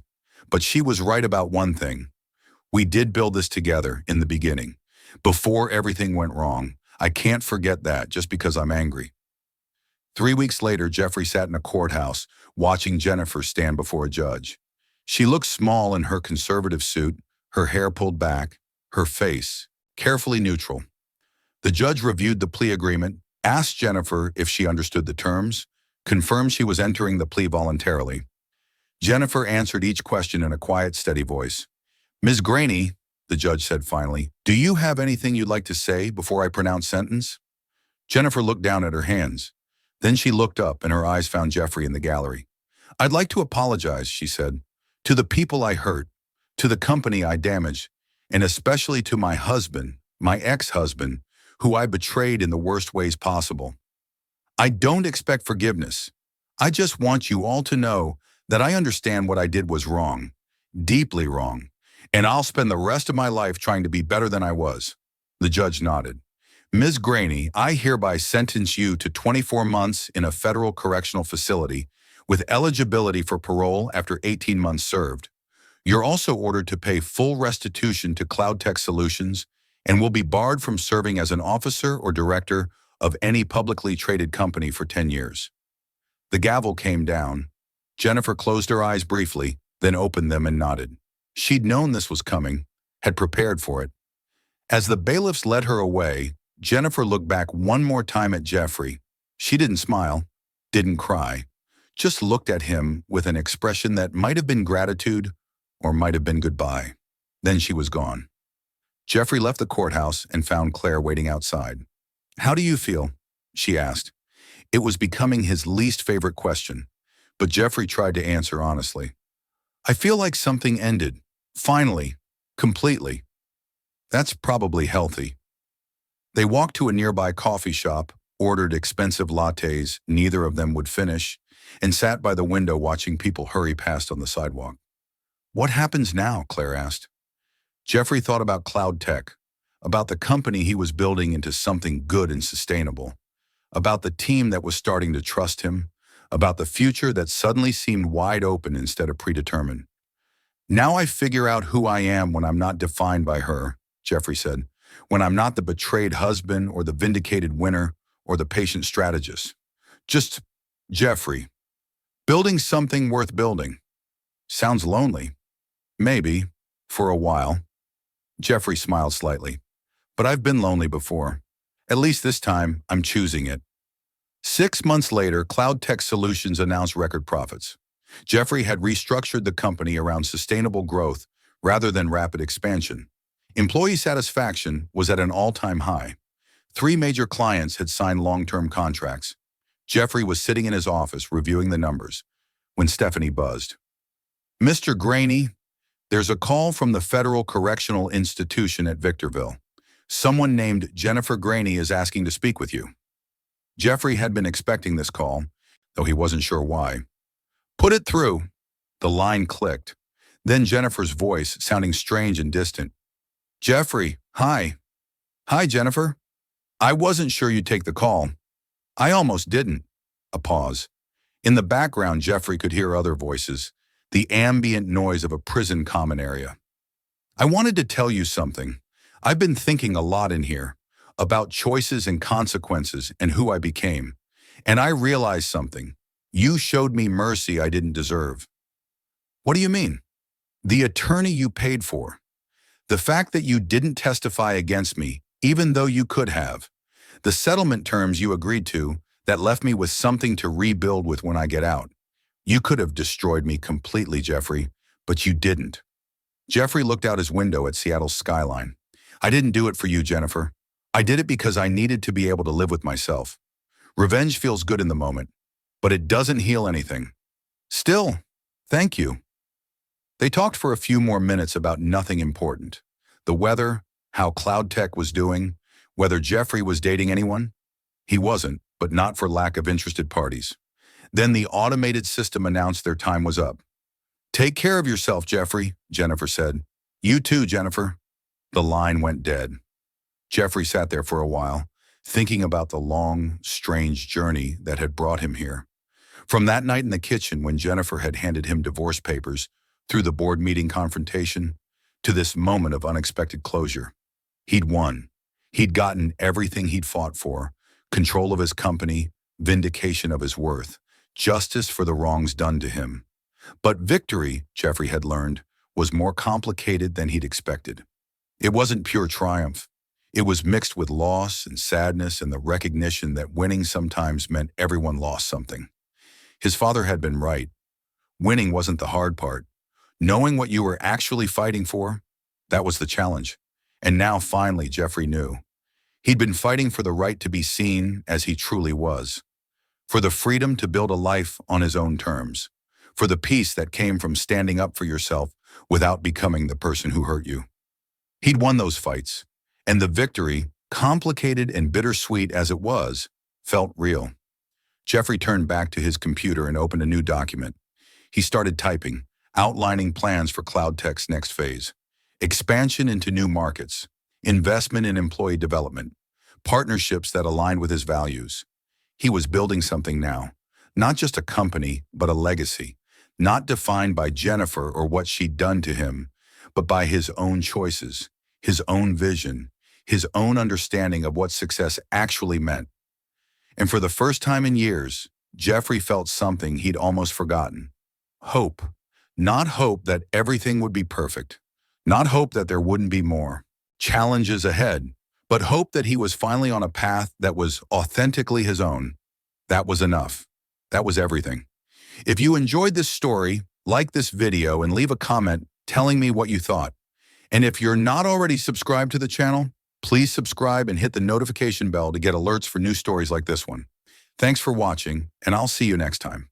Speaker 1: but she was right about one thing. We did build this together in the beginning, before everything went wrong. I can't forget that just because I'm angry." 3 weeks later, Jeffrey sat in a courthouse, watching Jennifer stand before a judge. She looked small in her conservative suit, her hair pulled back, her face carefully neutral. The judge reviewed the plea agreement, asked Jennifer if she understood the terms, confirmed she was entering the plea voluntarily. Jennifer answered each question in a quiet, steady voice. "Ms. Graney," the judge said finally, "do you have anything you'd like to say before I pronounce sentence?" Jennifer looked down at her hands. Then she looked up and her eyes found Jeffrey in the gallery. "I'd like to apologize," she said, "to the people I hurt, to the company I damaged, and especially to my husband, my ex-husband, who I betrayed in the worst ways possible. I don't expect forgiveness. I just want you all to know that I understand what I did was wrong, deeply wrong, and I'll spend the rest of my life trying to be better than I was." The judge nodded. "Ms. Graney, I hereby sentence you to 24 months in a federal correctional facility with eligibility for parole after 18 months served. You're also ordered to pay full restitution to Cloud Tech Solutions and will be barred from serving as an officer or director of any publicly traded company for 10 years. The gavel came down. Jennifer closed her eyes briefly, then opened them and nodded. She'd known this was coming, had prepared for it. As the bailiffs led her away, Jennifer looked back one more time at Jeffrey. She didn't smile, didn't cry, just looked at him with an expression that might have been gratitude or might have been goodbye. Then she was gone. Jeffrey left the courthouse and found Claire waiting outside. "How do you feel?" she asked. It was becoming his least favorite question, but Jeffrey tried to answer honestly. "I feel like something ended. Finally. Completely." "That's probably healthy." They walked to a nearby coffee shop, ordered expensive lattes neither of them would finish, and sat by the window watching people hurry past on the sidewalk. "What happens now?" Claire asked. Jeffrey thought about Cloud Tech, about the company he was building into something good and sustainable, about the team that was starting to trust him, about the future that suddenly seemed wide open instead of predetermined. "Now I figure out who I am when I'm not defined by her," Jeffrey said, "when I'm not the betrayed husband or the vindicated winner or the patient strategist. Just Jeffrey. Building something worth building. Sounds lonely. Maybe, for a while." Jeffrey smiled slightly. "But I've been lonely before. At least this time, I'm choosing it." 6 months later, Cloud Tech Solutions announced record profits. Jeffrey had restructured the company around sustainable growth rather than rapid expansion. Employee satisfaction was at an all-time high. 3 major clients had signed long-term contracts. Jeffrey was sitting in his office reviewing the numbers when Stephanie buzzed. "Mr. Graney, there's a call from the Federal Correctional Institution at Victorville. Someone named Jennifer Graney is asking to speak with you." Jeffrey had been expecting this call, though he wasn't sure why. "Put it through." The line clicked. Then Jennifer's voice, sounding strange and distant. "Jeffrey, hi." "Hi, Jennifer. I wasn't sure you'd take the call." "I almost didn't." A pause. In the background, Jeffrey could hear other voices, the ambient noise of a prison common area. "I wanted to tell you something. I've been thinking a lot in here, about choices and consequences and who I became. And I realized something. You showed me mercy I didn't deserve." "What do you mean?" "The attorney you paid for. The fact that you didn't testify against me, even though you could have. The settlement terms you agreed to that left me with something to rebuild with when I get out. You could have destroyed me completely, Jeffrey, but you didn't." Jeffrey looked out his window at Seattle's skyline. I didn't do it for you, Jennifer. I did it because I needed to be able to live with myself. Revenge feels good in the moment, but it doesn't heal anything. Still, thank you. They talked for a few more minutes about nothing important. The weather, how Cloud Tech was doing, whether Jeffrey was dating anyone. He wasn't, but not for lack of interested parties. Then the automated system announced their time was up. Take care of yourself, Jeffrey, Jennifer said. You too, Jennifer. The line went dead. Jeffrey sat there for a while, thinking about the long, strange journey that had brought him here. From that night in the kitchen when Jennifer had handed him divorce papers, through the board meeting confrontation, to this moment of unexpected closure. He'd won. He'd gotten everything he'd fought for: control of his company, vindication of his worth, justice for the wrongs done to him. But victory, Jeffrey had learned, was more complicated than he'd expected. It wasn't pure triumph. It was mixed with loss and sadness and the recognition that winning sometimes meant everyone lost something. His father had been right. Winning wasn't the hard part. Knowing what you were actually fighting for, that was the challenge. And now finally Jeffrey knew. He'd been fighting for the right to be seen as he truly was, for the freedom to build a life on his own terms, for the peace that came from standing up for yourself without becoming the person who hurt you. He'd won those fights, and the victory, complicated and bittersweet as it was, felt real. Jeffrey turned back to his computer and opened a new document. He started typing, outlining plans for Cloud Tech's next phase: expansion into new markets, investment in employee development, partnerships that aligned with his values. He was building something now, not just a company, but a legacy, not defined by Jennifer or what she'd done to him, but by his own choices, his own vision, his own understanding of what success actually meant. And for the first time in years, Jeffrey felt something he'd almost forgotten: hope. Not hope that everything would be perfect, not hope that there wouldn't be more challenges ahead, but hope that he was finally on a path that was authentically his own. That was enough. That was everything. If you enjoyed this story, like this video and leave a comment telling me what you thought. And if you're not already subscribed to the channel, please subscribe and hit the notification bell to get alerts for new stories like this one. Thanks for watching, and I'll see you next time.